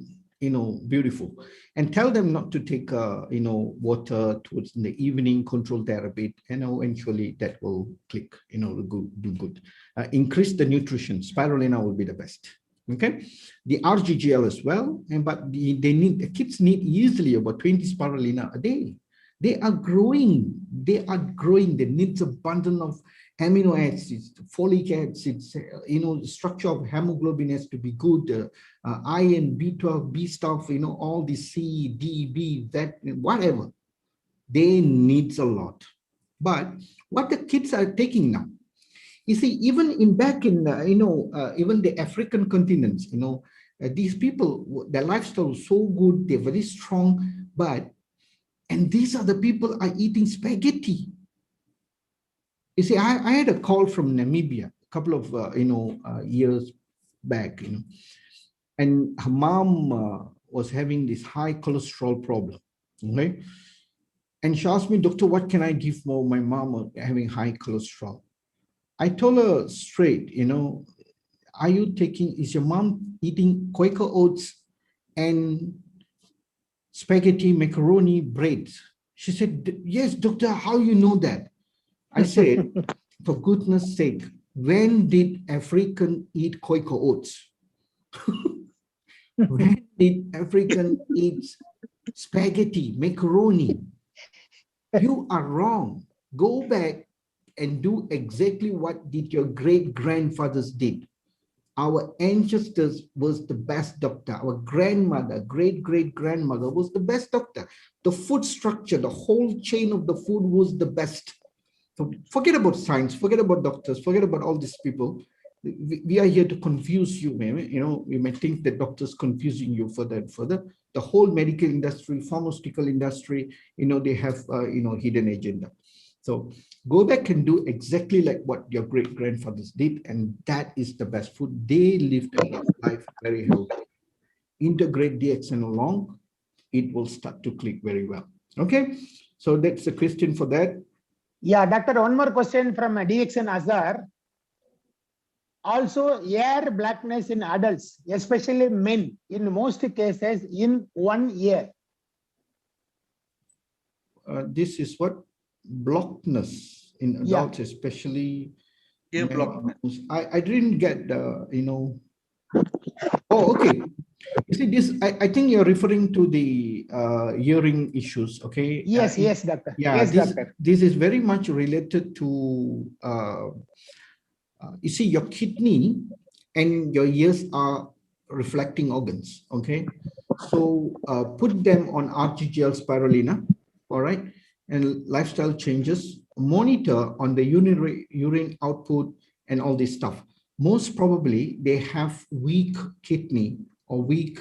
beautiful. And tell them not to take water towards in the evening. Control therapy, eventually that will click. Do good. Increase the nutrition. Spirulina will be the best. Okay, the RGGL as well, but the kids need easily about 20 spirulina a day. They are growing. They need abundance of amino acids, folic acids. The structure of hemoglobin has to be good. Iron, B12, B stuff. All the C, D, B, that, whatever. They needs a lot. But what the kids are taking now, You see, even in back in, even the African continents, these people, their lifestyle is so good, they're very strong, and these are the people are eating spaghetti. You see, I had a call from Namibia a couple of, years back, and her mom was having this high cholesterol problem, okay? And she asked me, doctor, what can I give for my mom having high cholesterol? I told her straight, is your mom eating Quaker oats and spaghetti, macaroni, bread? She said, yes, doctor, how you know that? I said, for goodness sake, when did African eat Quaker oats? When did African eat spaghetti, macaroni? You are wrong. Go back and do exactly what did your great-grandfathers did. Our ancestors was the best doctor. Our grandmother, great-great-grandmother was the best doctor. The food structure, the whole chain of the food was the best. So forget about science, forget about doctors, forget about all these people. We are here to confuse you. You may think that doctors confusing you further and further. The whole medical industry, pharmaceutical industry, they have hidden agenda. So go back and do exactly like what your great grandfathers did, and that is the best food. They lived a life very healthy. Integrate DXN along, it will start to click very well. Okay, so that's the question for that. Yeah, doctor, one more question from DXN Azhar. Also, hair blackness in adults, especially men, in most cases in 1 year. This is what? Blockness in adults, especially. Ear blockness. I didn't get the, Oh, okay. You see this, I think you're referring to the hearing issues, okay? Yes, yes, doctor. Yeah, yes, doctor. This is very much related to, you see, your kidney and your ears are reflecting organs, okay? So put them on RGGL spirulina, all right? And lifestyle changes, monitor on the urine output and all this stuff. Most probably they have weak kidney or weak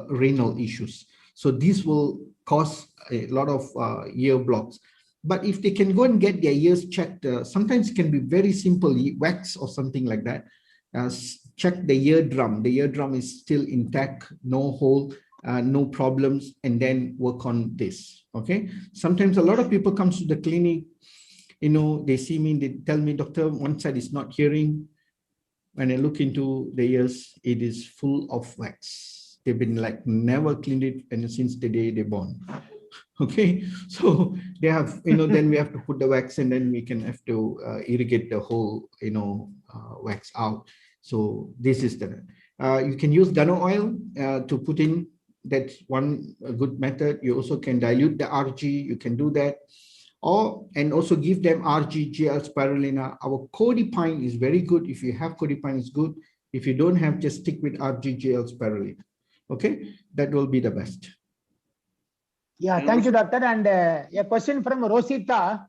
renal issues. So this will cause a lot of ear blocks. But if they can go and get their ears checked, sometimes it can be very simple, wax or something like that. Check the eardrum. The eardrum is still intact, no hole, no problems, and then work on this. Okay. Sometimes a lot of people comes to the clinic, they see me, they tell me, doctor, one side is not hearing. When I look into the ears, it is full of wax. They've been like never cleaned it, and since the day they're born. Okay, so they have, then we have to put the wax, and then we can have to irrigate the whole, wax out. So this is the, you can use guano oil to put in. That's one good method. You also can dilute the RG. You can do that. And also give them RGGL spirulina. Our codipine is very good. If you have codipine, it's good. If you don't have, just stick with RGGL spirulina. Okay, that will be the best. Yeah, thank you, doctor. And a question from Rosita.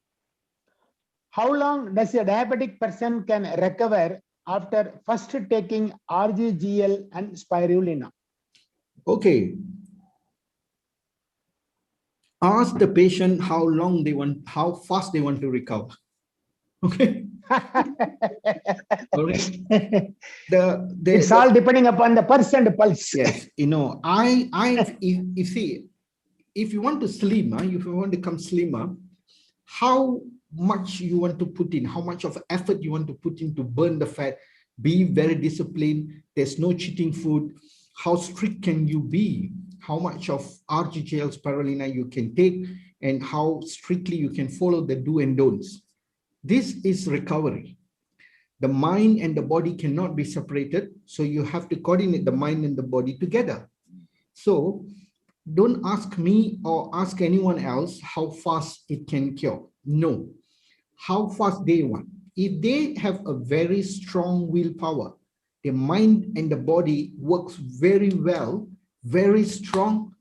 How long does a diabetic person can recover after first taking RGGL and spirulina? Okay. Ask the patient how fast they want to recover. Okay. All right. It's all depending upon the person pulse. Yes, if you want to slim, if you want to become slimmer, how much you want to put in, how much of effort you want to put in to burn the fat, be very disciplined. There's no cheating food. How strict can you be? How much of RGGL spirulina you can take, and how strictly you can follow the do and don'ts. This is recovery. The mind and the body cannot be separated, so you have to coordinate the mind and the body together. So don't ask me or ask anyone else how fast it can cure. No, how fast they want. If they have a very strong willpower, the mind and the body works very well, very strong,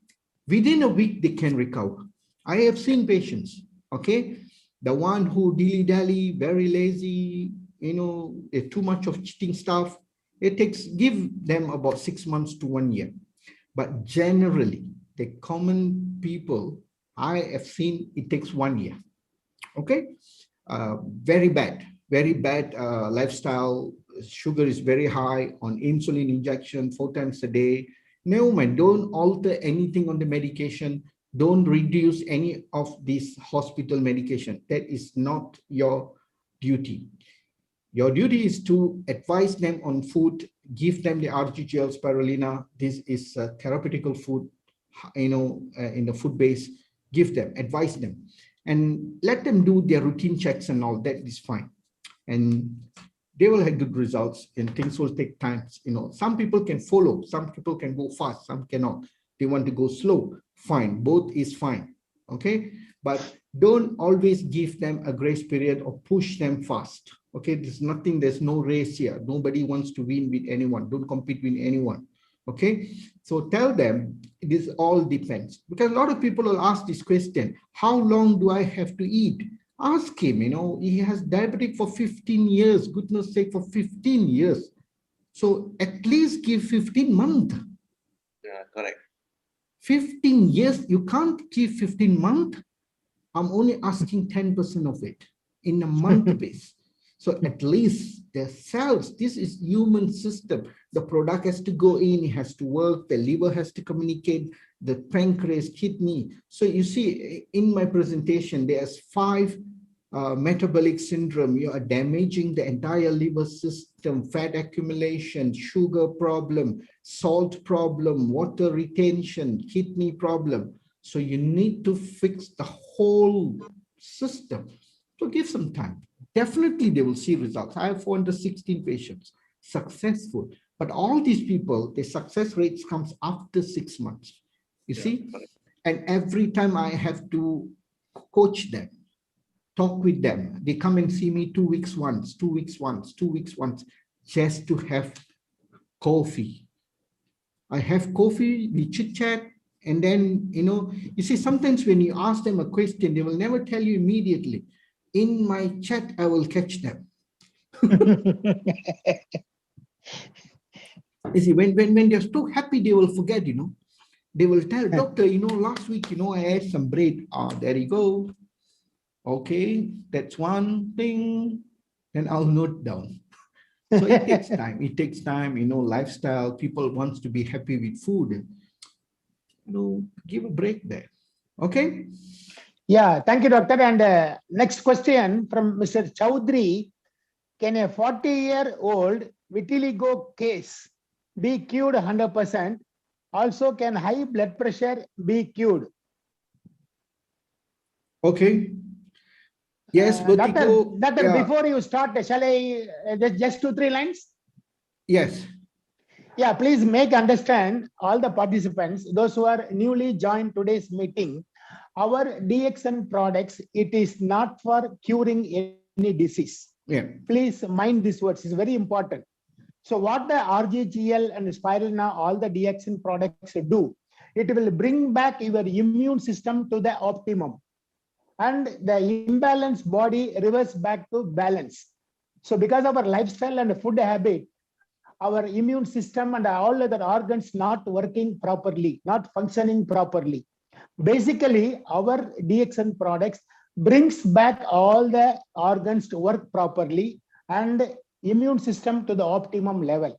within a week they can recover. I have seen patients, okay, the one who dilly-dally, very lazy, too much of cheating stuff, give them about 6 months to 1 year. But generally, the common people I have seen, it takes 1 year. Okay, very bad lifestyle. Sugar is very high, on insulin injection 4 times a day. No, man, don't alter anything on the medication. Don't reduce any of this hospital medication. That is not your duty. Your duty is to advise them on food, give them the RGGL spirulina. This is a therapeutical food, in the food base. Give them, advise them, and let them do their routine checks and all. That is fine. And they will have good results, and things will take time. Some people can follow, some people can go fast, some cannot. They want to go slow, fine. Both is fine. Okay, but don't always give them a grace period or push them fast. Okay, there's no race here. Nobody wants to win with anyone. Don't compete with anyone. Okay, so tell them this all depends, because a lot of people will ask this question: how long do I have to eat? Ask him. He has diabetic for 15 years, goodness sake, for 15 years. So at least give 15 months. Yeah, correct. 15 years, you can't give 15 months. I'm only asking 10% of it in a month base. So at least the cells, this is human system. The product has to go in, it has to work, the liver has to communicate, the pancreas, kidney. So you see in my presentation, there's 5 metabolic syndrome. You are damaging the entire liver system, fat accumulation, sugar problem, salt problem, water retention, kidney problem. So you need to fix the whole system. So give some time. Definitely they will see results. I have 416 patients successful, but all these people, the success rates comes after 6 months. You see, and every time I have to coach them, talk with them. They come and see me 2 weeks once, 2 weeks once, 2 weeks once, just to have coffee. I have coffee, we chit chat, and then, you see, sometimes when you ask them a question, they will never tell you immediately. In my chat, I will catch them. You see, when they're so happy, they will forget, They will tell, doctor, last week, I had some bread. There you go. Okay, that's one thing. Then I'll note down. So it takes time. It takes time, lifestyle. People wants to be happy with food. Give a break there. Okay. Yeah, thank you, doctor. And next question from Mr. Chaudhary. Can a 40-year-old vitiligo case be cured 100%? Also, can high blood pressure be cured? Okay. Yes, Doctor, yeah. before you start, shall I just 2-3 lines? Yes. Yeah, please make understand all the participants, those who are newly joined today's meeting. Our DXN products, it is not for curing any disease. Yeah. Please mind these words, it's very important. So what the RGGL and Spirulina, all the DXN products do, it will bring back your immune system to the optimum. And the imbalanced body reverse back to balance. So because of our lifestyle and food habit, our immune system and all other organs not working properly, not functioning properly. Basically, our DXN products brings back all the organs to work properly and immune system to the optimum level.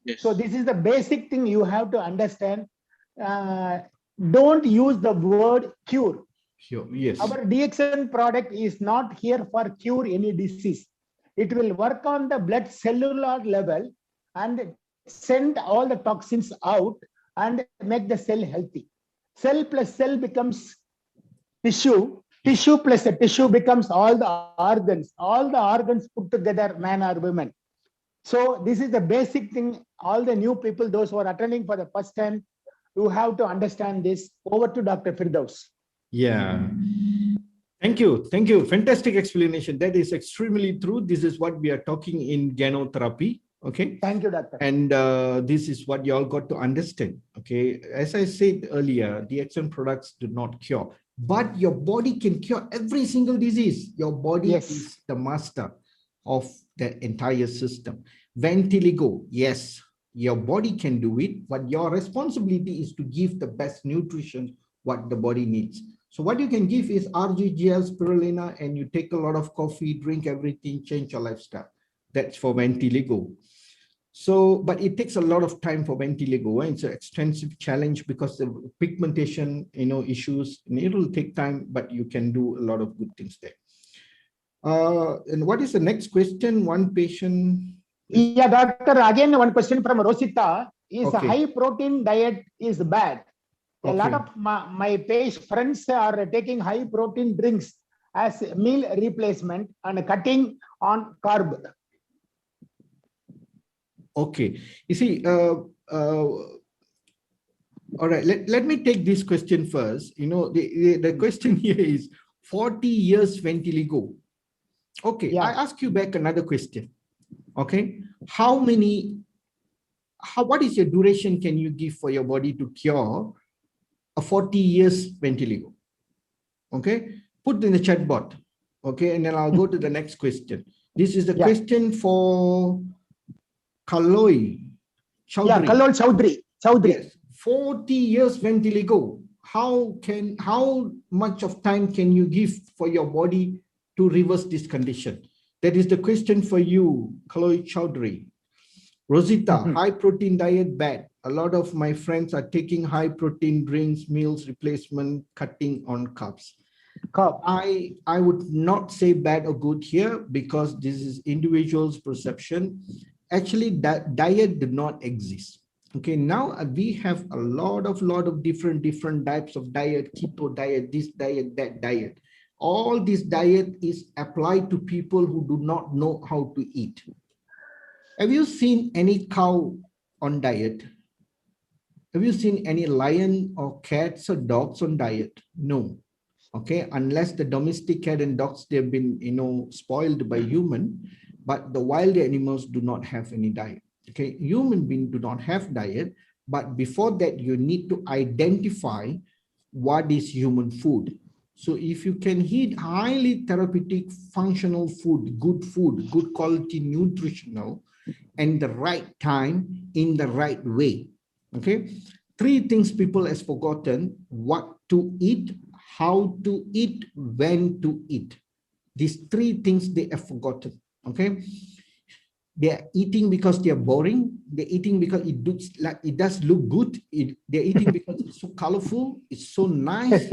Yes. So this is the basic thing you have to understand. Don't use the word cure. Sure. Yes. Our DXN product is not here for cure any disease. It will work on the blood cellular level and send all the toxins out and make the cell healthy. Cell plus cell becomes tissue. Tissue plus a tissue becomes all the organs put together, man or woman. So this is the basic thing. All the new people, those who are attending for the first time, you have to understand this. Over to Dr. Firdaus. Yeah. Thank you. Thank you. Fantastic explanation. That is extremely true. This is what we are talking in genotherapy. Okay. Thank you, doctor. And this is what you all got to understand. Okay. As I said earlier, DXN products do not cure, but your body can cure every single disease. Your body is the master. of the entire system. Ventiligo, yes, your body can do it, but your responsibility is to give the best nutrition what the body needs. So what you can give is RGGL, spirulina, and you take a lot of coffee, drink everything, change your lifestyle. That's for ventiligo. So, but it takes a lot of time for ventiligo. It's an extensive challenge because the pigmentation, issues, and it will take time, but you can do a lot of good things there. And what is the next question? One patient. Yeah, doctor, again, one question from Rosita. Is Okay. a high protein diet is bad? A Okay. lot of my patient friends are taking high protein drinks as meal replacement and cutting on carb. Okay. You see, all right, let me take this question first. The question here is 40 years ventiligo. Okay, yeah. I ask you back another question. Okay, what is your duration can you give for your body to cure a 40 years ventiligo? Okay, put in the chat box. Okay, and then I'll go to the next question. This is the question for Kaloi Chaudhary. Yeah, Kaloi Chaudhary. Yes, 40 years ventiligo. How much of time can you give for your body to reverse this condition? That is the question for you, Kaloi Chaudhary. Rosita, high protein diet bad. A lot of my friends are taking high protein drinks, meals replacement, cutting on carbs. I would not say bad or good here because this is individual's perception. Actually, that diet did not exist. Okay, now we have a lot of different types of diet, keto diet, this diet, that diet. All this diet is applied to people who do not know how to eat. Have you seen any cow on diet? Have you seen any lion or cats or dogs on diet? No. Okay, unless the domestic cat and dogs, they've been, spoiled by human, but the wild animals do not have any diet. Okay, human beings do not have diet, but before that, you need to identify what is human food. So if you can eat highly therapeutic, functional food, good quality, nutritional, and the right time, in the right way. Okay, 3 things people has forgotten: what to eat, how to eat, when to eat. These 3 things they have forgotten. Okay, they are eating because they are boring. They're eating because it does look good. They're eating because it's so colorful, it's so nice.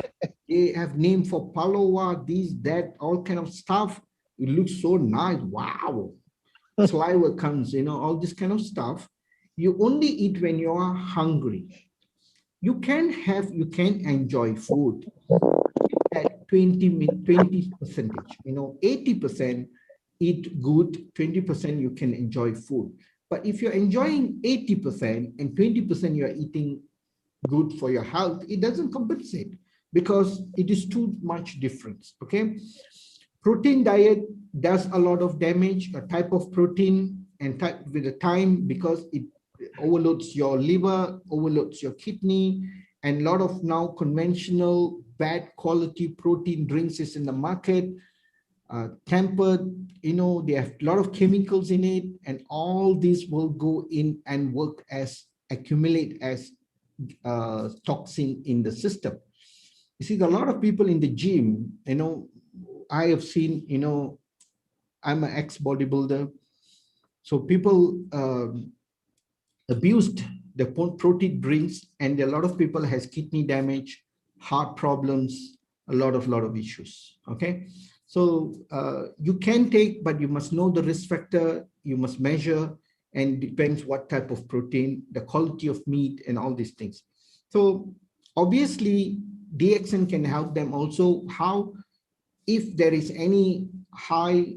They have name for palowa, this, that, all kind of stuff. It looks so nice. Wow. Saliva comes, all this kind of stuff. You only eat when you are hungry. You can enjoy food at 20%, 80% eat good, 20% you can enjoy food. But if you're enjoying 80% and 20% you're eating good for your health, it doesn't compensate because it is too much difference. Okay. Protein diet does a lot of damage, a type of protein and type with the time, because it overloads your liver, overloads your kidney, and a lot of now conventional bad quality protein drinks is in the market, tempered, they have a lot of chemicals in it, and all these will go in and work as accumulate as toxin in the system. You see, a lot of people in the gym, I have seen, I'm an ex-bodybuilder. So people abused the protein drinks, and a lot of people has kidney damage, heart problems, a lot of issues. Okay. So you can take, but you must know the risk factor, you must measure, and depends what type of protein, the quality of meat, and all these things. So obviously, DXN can help them also. How? If there is any high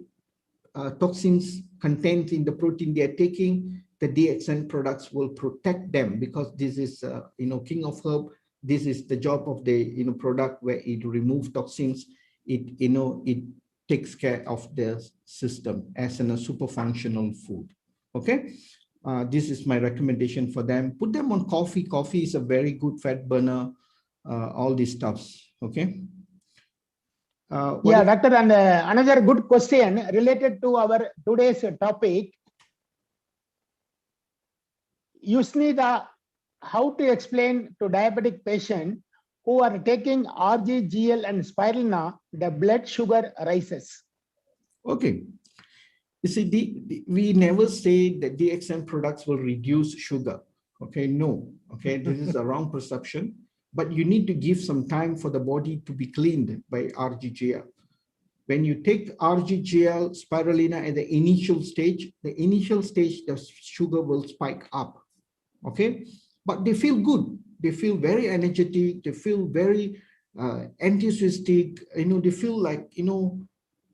toxins content in the protein they are taking, the DXN products will protect them, because this is, king of herb. This is the job of the, product where it removes toxins. It takes care of the system as in a super functional food. Okay. This is my recommendation for them. Put them on coffee. Coffee is a very good fat burner, all these stuffs. Okay. Yeah, doctor, and another good question related to our today's topic. Usually, how to explain to diabetic patient who are taking RGGL and spirulina, the blood sugar rises. Okay. You see, we never say that DXN products will reduce sugar. Okay, no. Okay, this is a wrong perception. But you need to give some time for the body to be cleaned by RGGL. When you take RGGL, spirulina at the initial stage, the sugar will spike up. Okay, but they feel good. They feel very energetic. They feel very enthusiastic. They feel like,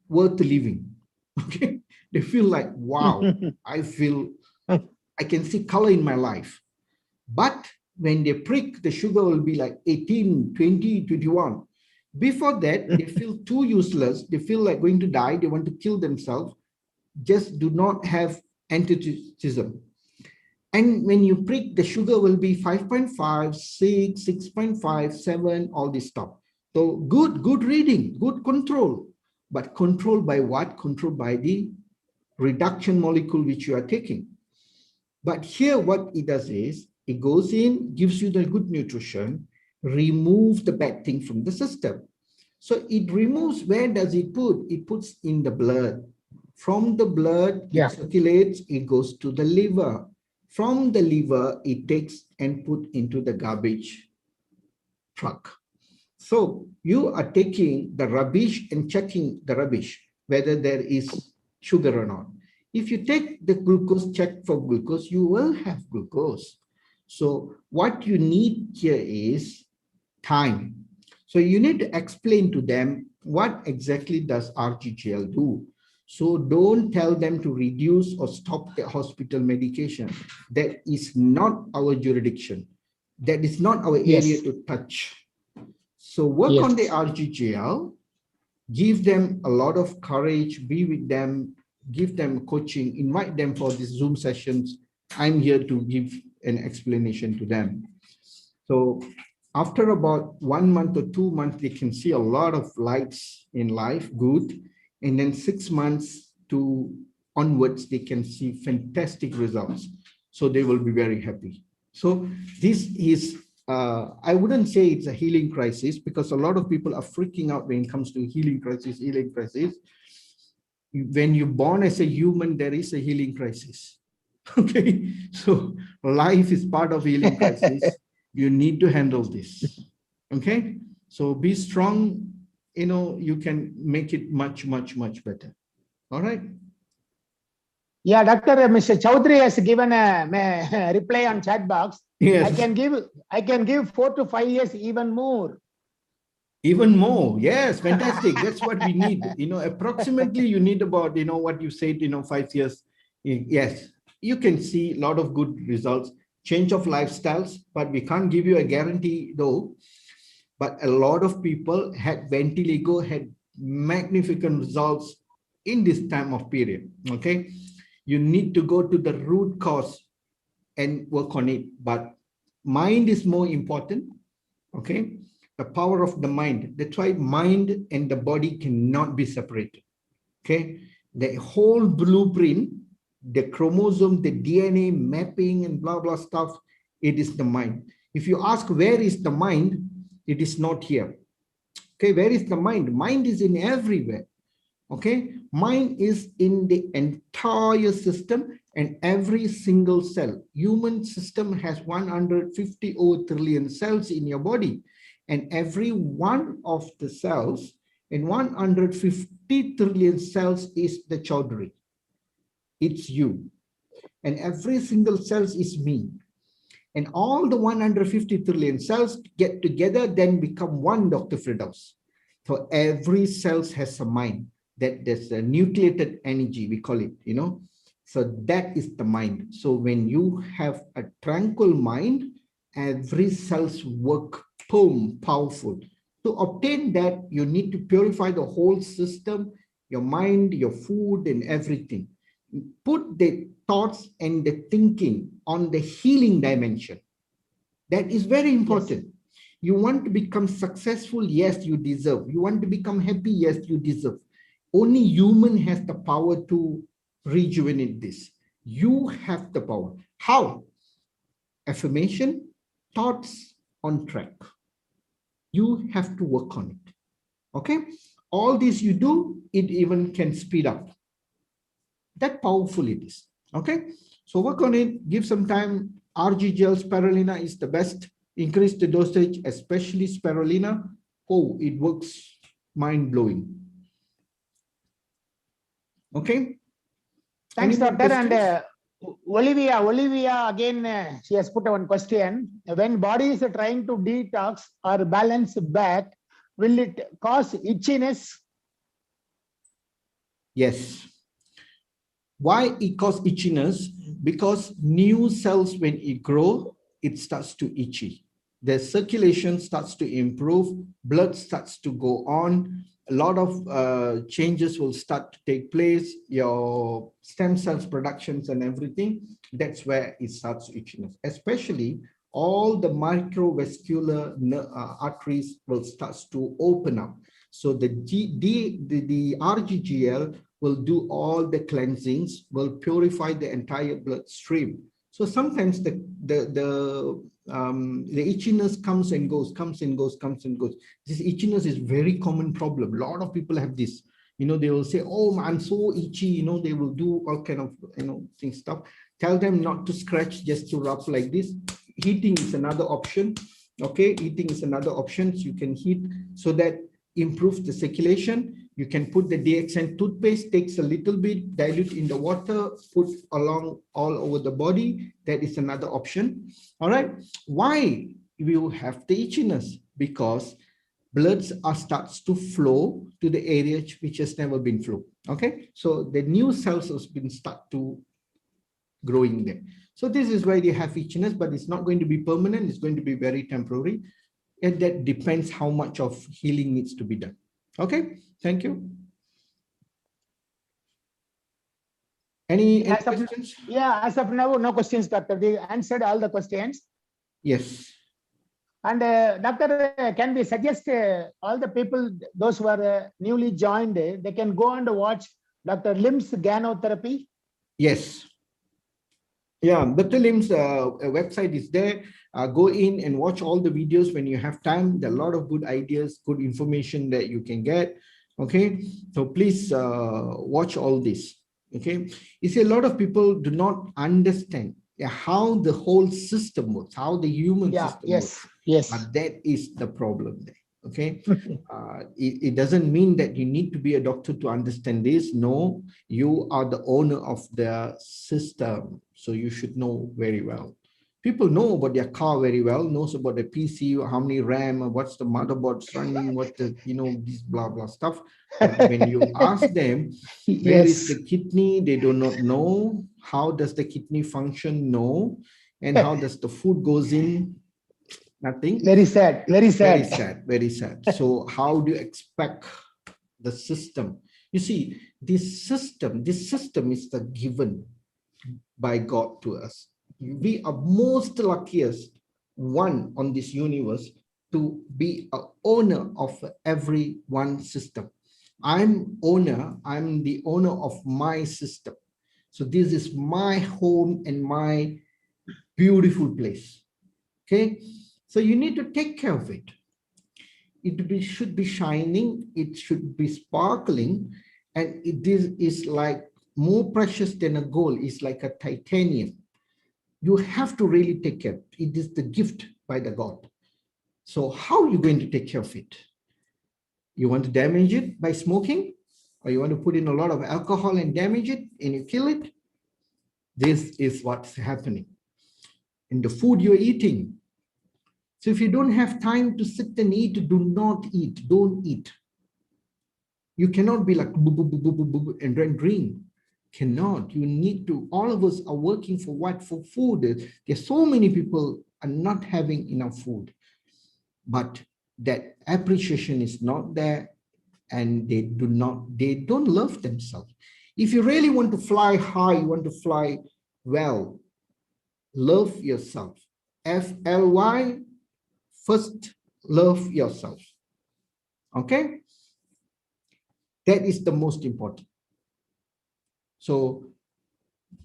worth living. Okay, they feel like, wow, I can see color in my life. But when they prick, the sugar will be like 18, 20, 21. Before that, they feel too useless. They feel like going to die. They want to kill themselves. Just do not have enthusiasm. And when you prick, the sugar will be 5.5, 6, 6.5, 7, all this stuff. So good reading, good control. But controlled by what? Controlled by the reduction molecule which you are taking. But here what it does is, it goes in, gives you the good nutrition, remove the bad thing from the system. So it removes, where does it put? It puts in the blood. From the blood, it circulates, it goes to the liver. From the liver, it takes and put into the garbage truck. So you are taking the rubbish and checking the rubbish, whether there is sugar or not. If you take the glucose, check for glucose, you will have glucose. So what you need here is time. So you need to explain to them what exactly does RGGL do. So don't tell them to reduce or stop the hospital medication. That is not our jurisdiction. That is not our area to touch. So work on the RGGL, give them a lot of courage, be with them, give them coaching, invite them for these Zoom sessions. I'm here to give an explanation to them. So after about 1 month or 2 months, they can see a lot of lights in life, good. And then 6 months to onwards, they can see fantastic results. So they will be very happy. So this is, I wouldn't say it's a healing crisis, because a lot of people are freaking out when it comes to healing crisis. When you're born as a human, there is a healing crisis. Okay, so life is part of healing crisis. You need to handle this. Okay, so be strong. You can make it much, much, much better. All right. Yeah, Dr. Mr. Chaudhary has given a reply on chat box. Yes. I can give 4 to 5 years, even more. Even more. Yes, fantastic. That's what we need. Approximately you need about, what you said, 5 years. Yes, you can see a lot of good results, change of lifestyles, but we can't give you a guarantee though. But a lot of people had vitiligo, had magnificent results in this time of period. Okay, you need to go to the root cause and work on it. But mind is more important. Okay, the power of the mind. That's why mind and the body cannot be separated. Okay, the whole blueprint, the chromosome, the DNA mapping and blah, blah stuff, it is the mind. If you ask where is the mind, it is not here. Okay, where is the mind? Mind is in everywhere. Okay, mind is in the entire system and every single cell. Human system has 150 trillion cells in your body, and every one of the cells in 150 trillion cells is the Chaudhary. It's you, and every single cell is me. And all the 150 trillion cells get together, then become one Dr. Firdaus. So every cell has a mind. That there's a nucleated energy, we call it, So that is the mind. So when you have a tranquil mind, every cell's work, boom, powerful. To obtain that, you need to purify the whole system, your mind, your food, and everything. Put the thoughts and the thinking on the healing dimension. That is very important. Yes. You want to become successful? Yes, you deserve. You want to become happy? Yes, you deserve. Only human has the power to rejuvenate this. You have the power. How? Affirmation, thoughts on track. You have to work on it. Okay? All this you do, it even can speed up. That powerful it is. Okay? So work on it, give some time. RG gel spirulina is the best. Increase the dosage, especially spirulina. Oh, it works mind-blowing. Okay? Thanks, Any more doctor. And questions? Olivia, again, she has put one question. When body is trying to detox or balance back, will it cause itchiness? Yes. Why it causes itchiness? Because new cells, when it grow, it starts to itchy. The circulation starts to improve, blood starts to go on, a lot of changes will start to take place, your stem cells productions and everything. That's where it starts itchiness. Especially all the microvascular arteries will start to open up. So the RGGL will do all the cleansings, will purify the entire bloodstream. So sometimes the itchiness comes and goes. This itchiness is very common problem. A lot of people have this. You know, they will say, "Oh, I'm so itchy." You know, they will do all kind of things stuff. Tell them not to scratch, just to rub like this. Heating is another option. Okay, heating is another option. So you can heat so that improves the circulation. You can put the DXN toothpaste, takes a little bit, dilute in the water, put along all over the body. That is another option. All right. Why we will have the itchiness? Because blood starts to flow to the area which has never been flowed. Okay. So the new cells has been start to growing there. So this is why they have itchiness, but it's not going to be permanent. It's going to be very temporary. And that depends how much of healing needs to be done. Okay, thank you. Any questions? As of now, no questions, doctor. They answered all the questions. Yes. And doctor, can we suggest all the people, those who are newly joined, they can go and watch Dr. Lim's Gyanotherapy? Yes. Yeah, Dr. Lim's website is there. Go in and watch all the videos when you have time. There are a lot of good ideas, good information that you can get. Okay, so please watch all this. Okay, you see, a lot of people do not understand how the whole system works, how the human system works. Yes. But that is the problem there. Okay, it doesn't mean that you need to be a doctor to understand this. No, you are the owner of the system, so you should know very well. People know about their car very well, knows about the PC, how many RAM, what's the motherboard's running, what the this blah blah stuff. But when you ask them where is the kidney, they do not know. How does the kidney function? No. And how does the food goes in? Nothing. Very sad. Very sad. Very sad. So how do you expect the system? You see, this system is the given by God to us. We are most luckiest one on this universe to be an owner of every one system. I'm the owner of my system. So this is my home and my beautiful place. Okay. So you need to take care of it. It should be shining. It should be sparkling. And it is like more precious than a gold. It's like a titanium. You have to really take care. It is the gift by the God. So how are you going to take care of it? You want to damage it by smoking? Or you want to put in a lot of alcohol and damage it and you kill it? This is what's happening. In the food you're eating. So if you don't have time to sit and eat, do not eat. Don't eat. You cannot be like boo, boo, boo, boo, boo, boo, and then drink. Cannot. You need to. All of us are working for what? For food. There's so many people are not having enough food, but that appreciation is not there, and they don't love themselves. If you really want to fly high, you want to fly well, love yourself. FLY. First love yourself. Okay? That is the most important. So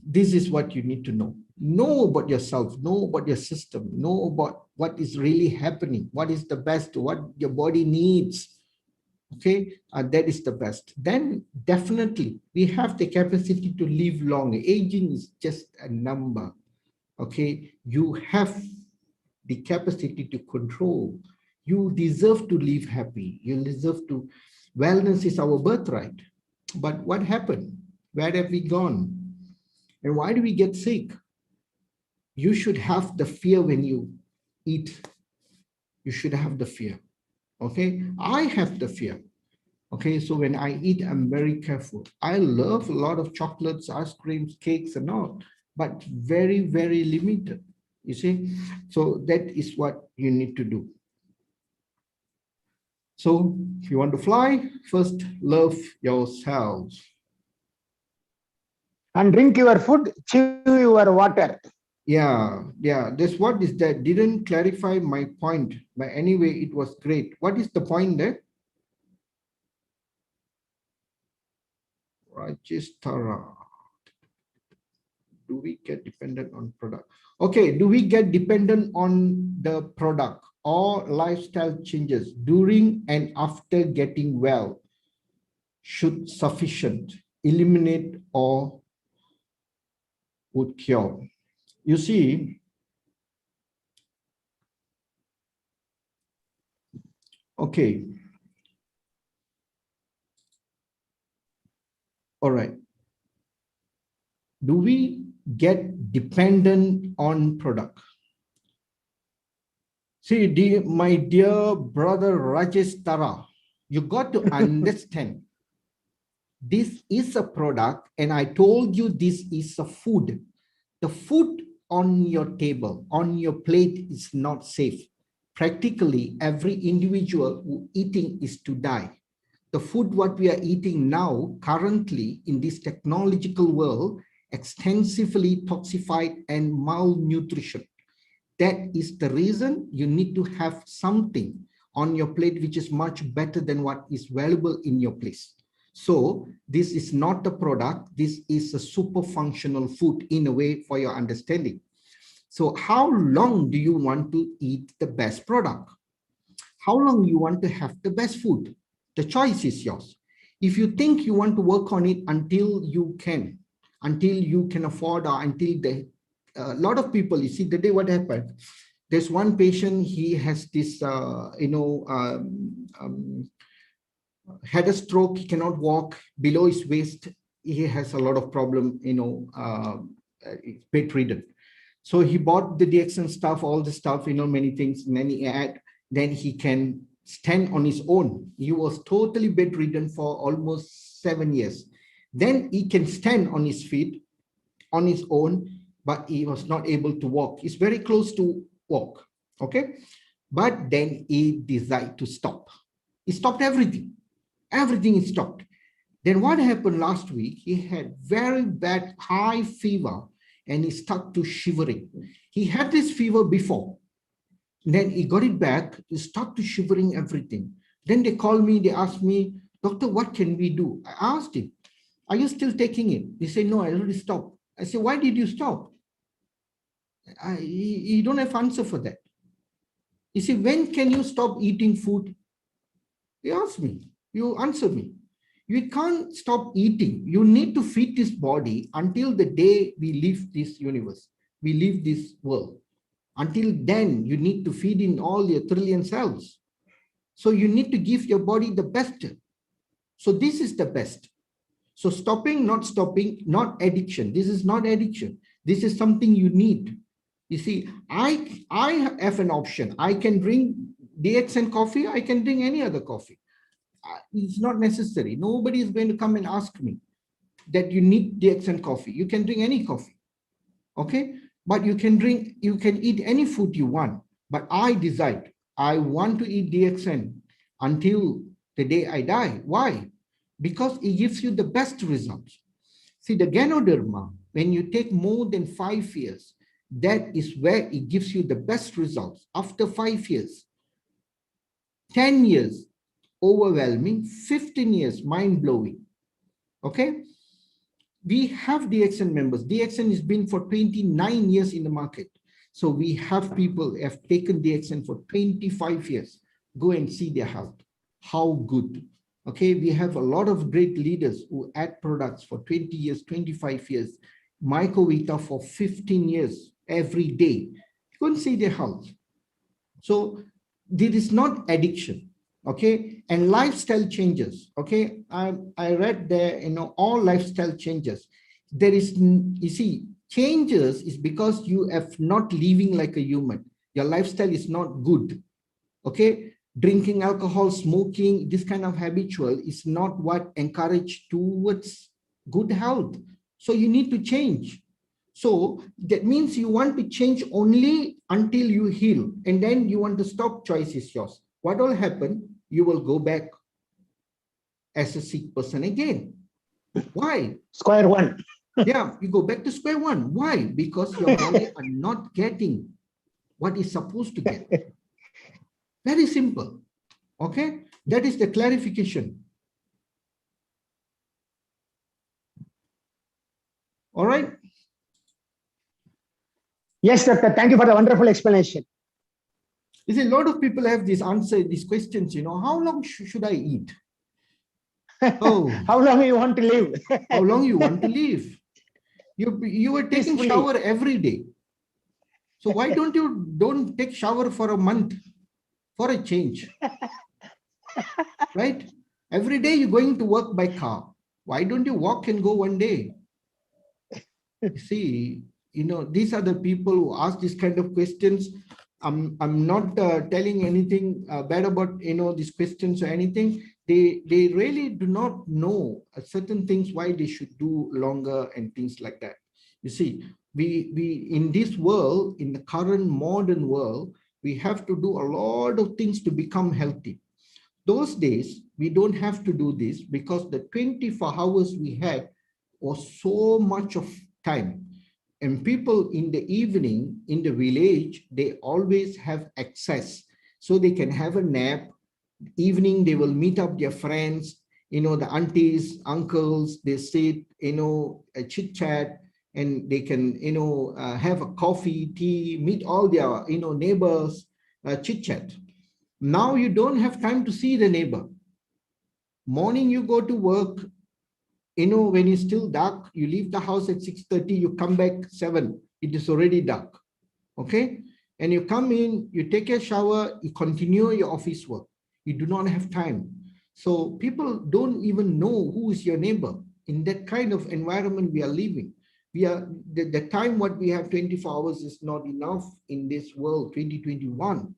this is what you need to know. Know about yourself, know about your system, know about what is really happening, what is the best, what your body needs. Okay, that is the best. Then definitely we have the capacity to live long. Aging is just a number. Okay, you have the capacity to control. You deserve to live happy. You deserve to. Wellness is our birthright. But what happened? Where have we gone? And why do we get sick? You should have the fear when you eat. You should have the fear. Okay, I have the fear. Okay, so when I eat, I'm very careful. I love a lot of chocolates, ice creams, cakes, and all, but very, very limited. You see, so that is what you need to do. So if you want to fly, first love yourselves. And drink your food, chew your water. Yeah, that's what is that. Didn't clarify my point, but anyway, it was great. What is the point there? Rajistara. Do we get dependent on product? Okay, do we get dependent on the product or lifestyle changes during and after getting well? Should sufficient eliminate or would cure? You see, okay. All right. Do we get dependent on product? See, my dear brother Rajesh Tara, you got to understand this is a product, and I told you this is a food. The food on your table, on your plate is not safe. Practically, every individual who eating is to die. The food what we are eating now, currently in this technological world, extensively toxified and malnutrition. That is the reason you need to have something on your plate which is much better than what is valuable in your place. So this is not a product, this is a super functional food in a way for your understanding. So how long do you want to eat the best product? How long you want to have the best food? The choice is yours. If you think you want to work on it until you can afford, or until a lot of people, you see the day what happened, there's one patient, he has this, had a stroke, he cannot walk, below his waist, he has a lot of problem, bedridden. So he bought the DXN stuff, all the stuff, many things, then he can stand on his own. He was totally bedridden for almost 7 years. Then he can stand on his feet, on his own, but he was not able to walk. He's very close to walk, okay? But then he decided to stop. He stopped everything. Everything is stopped. Then what happened last week? He had very bad high fever and he started to shivering. He had this fever before. Then he got it back. He started to shivering everything. Then they called me. They asked me, doctor, what can we do? I asked him, are you still taking it? He said, no, I already stopped. I said, why did you stop? You don't have answer for that. You see, when can you stop eating food? He asked me. You answer me. You can't stop eating. You need to feed this body until the day we leave this universe. We leave this world. Until then, you need to feed in all your trillion cells. So you need to give your body the best. So this is the best. So stopping, not addiction. This is not addiction. This is something you need. You see, I have an option. I can drink DXN coffee. I can drink any other coffee. It's not necessary. Nobody is going to come and ask me that you need DXN coffee. You can drink any coffee. Okay? But you can eat any food you want. But I decide, I want to eat DXN until the day I die. Why? Because it gives you the best results. See, the Ganoderma, when you take more than 5 years, that is where it gives you the best results. After 5 years, 10 years, overwhelming. 15 years, mind-blowing. Okay? We have DXN members. DXN has been for 29 years in the market. So we have people who have taken DXN for 25 years. Go and see their health. How good. Okay, we have a lot of great leaders who add products for 20 years, 25 years. Mycovita for 15 years every day. Go and see their health. So this is not addiction. Okay, and lifestyle changes. Okay, I read there, all lifestyle changes. There is, you see, changes is because you have not living like a human. Your lifestyle is not good. Okay, drinking alcohol, smoking, this kind of habitual is not what encourage towards good health. So you need to change. So that means you want to change only until you heal, and then you want to stop. Choice is yours. What will happen? You will go back as a sick person again. Why? Square one. Yeah, you go back to square one. Why? Because your body are not getting what it's supposed to get. Very simple. Okay, that is the clarification. All right. Yes, doctor. Thank you for the wonderful explanation. You see, a lot of people have this answer, these questions, how long should I eat? Oh, How long you want to live? how long you want to live? You were taking Peacefully. shower every day. So why don't take shower for a month for a change? Right? Every day you're going to work by car. Why don't you walk and go one day? You see, these are the people who ask these kind of questions. I'm not telling anything bad about these questions or anything. They really do not know certain things why they should do longer and things like that. You see, we in this world, in the current modern world, we have to do a lot of things to become healthy. Those days we don't have to do this because the 24 hours we had was so much of time. And people in the evening in the village, they always have access. So they can have a nap. Evening, they will meet up their friends, the aunties, uncles, they sit, a chit chat, and they can, have a coffee, tea, meet all their, neighbors, chit chat. Now you don't have time to see the neighbor. Morning, you go to work. When it's still dark, you leave the house at 6:30, you come back 7, it is already dark. Okay. And you come in, you take a shower, you continue your office work. You do not have time. So people don't even know who is your neighbor. In that kind of environment we are living. The time what we have 24 hours is not enough in this world, 2021.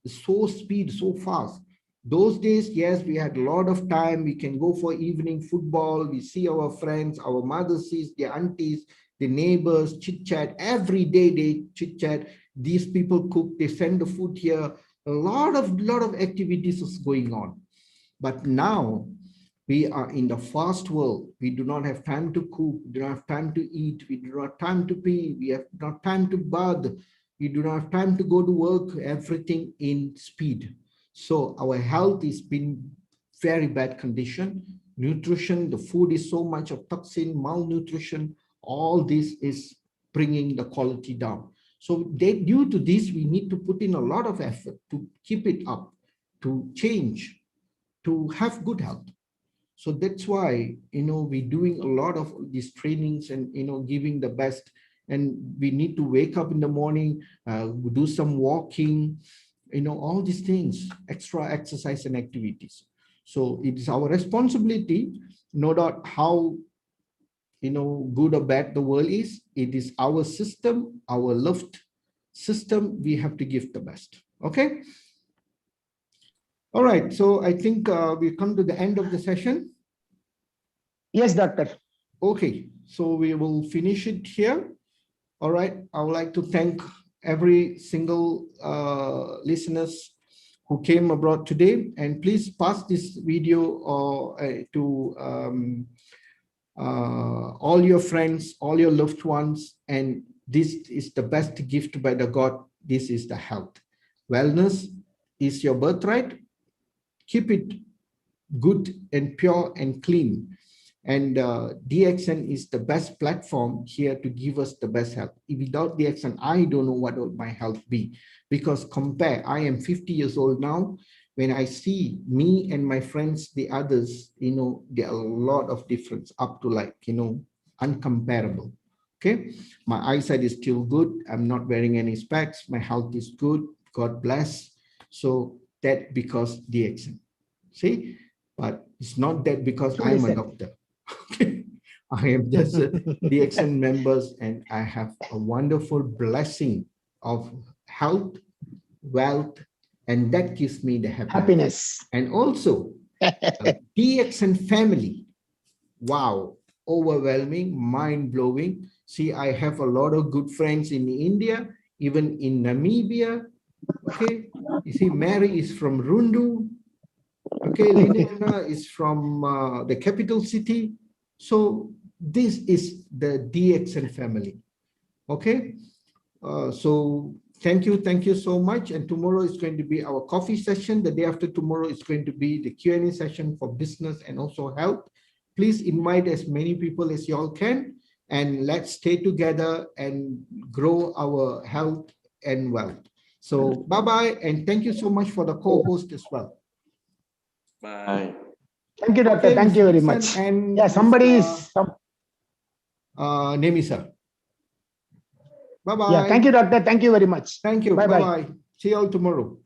It's so speed, so fast. Those days, yes, we had a lot of time. We can go for evening football. We see our friends, our mothers sees their aunties, the neighbors, chit chat. Every day they chit chat. These people cook, they send the food here. A lot of activities is going on. But now we are in the fast world. We do not have time to cook. We do not have time to eat. We do not have time to pee. We have not time to bath. We do not have time to go to work. Everything in speed. So our health is been very bad condition. Nutrition, the food is so much of toxin, malnutrition. All this is bringing the quality down. So due to this, we need to put in a lot of effort to keep it up, to change, to have good health. So that's why, we're doing a lot of these trainings and, giving the best. And we need to wake up in the morning, do some walking, all these things, extra exercise and activities. So it is our responsibility, no doubt how, good or bad the world is. It is our system, our loved system. We have to give the best. Okay. All right. So I think we come to the end of the session. Yes, doctor. Okay. So we will finish it here. All right. I would like to thank every single listeners who came abroad today, and please pass this video to all your friends, all your loved ones. And this is the best gift by the God. This is the health. Wellness is your birthright. keep it good and pure and clean. And DXN is the best platform here to give us the best health. Without DXN, I don't know what would my health be, because I am 50 years old now. When I see me and my friends, the others, there are a lot of difference, up to uncomparable. Okay, my eyesight is still good. I'm not wearing any specs. My health is good. God bless. So that because DXN. See, but it's not that because I'm a doctor. Okay, I am just a DXN members, and I have a wonderful blessing of health, wealth, and that gives me the happiness. And also, DXN family. Wow, overwhelming, mind-blowing. See, I have a lot of good friends in India, even in Namibia. Okay, you see, Mary is from Rundu. Okay, Liliana is from the capital city. So this is the DXN family. Okay, so thank you so much. And tomorrow is going to be our coffee session. The day after tomorrow is going to be the Q&A session for business and also health. Please invite as many people as you all can, and let's stay together and grow our health and wealth. So bye-bye, and thank you so much for the co-host as well. Bye. Thank you, doctor. Okay, Thank you very much. And Yeah, somebody is. Nemisa. Bye-bye. Yeah, thank you, doctor. Thank you very much. Thank you. Bye-bye. Bye-bye. See you all tomorrow.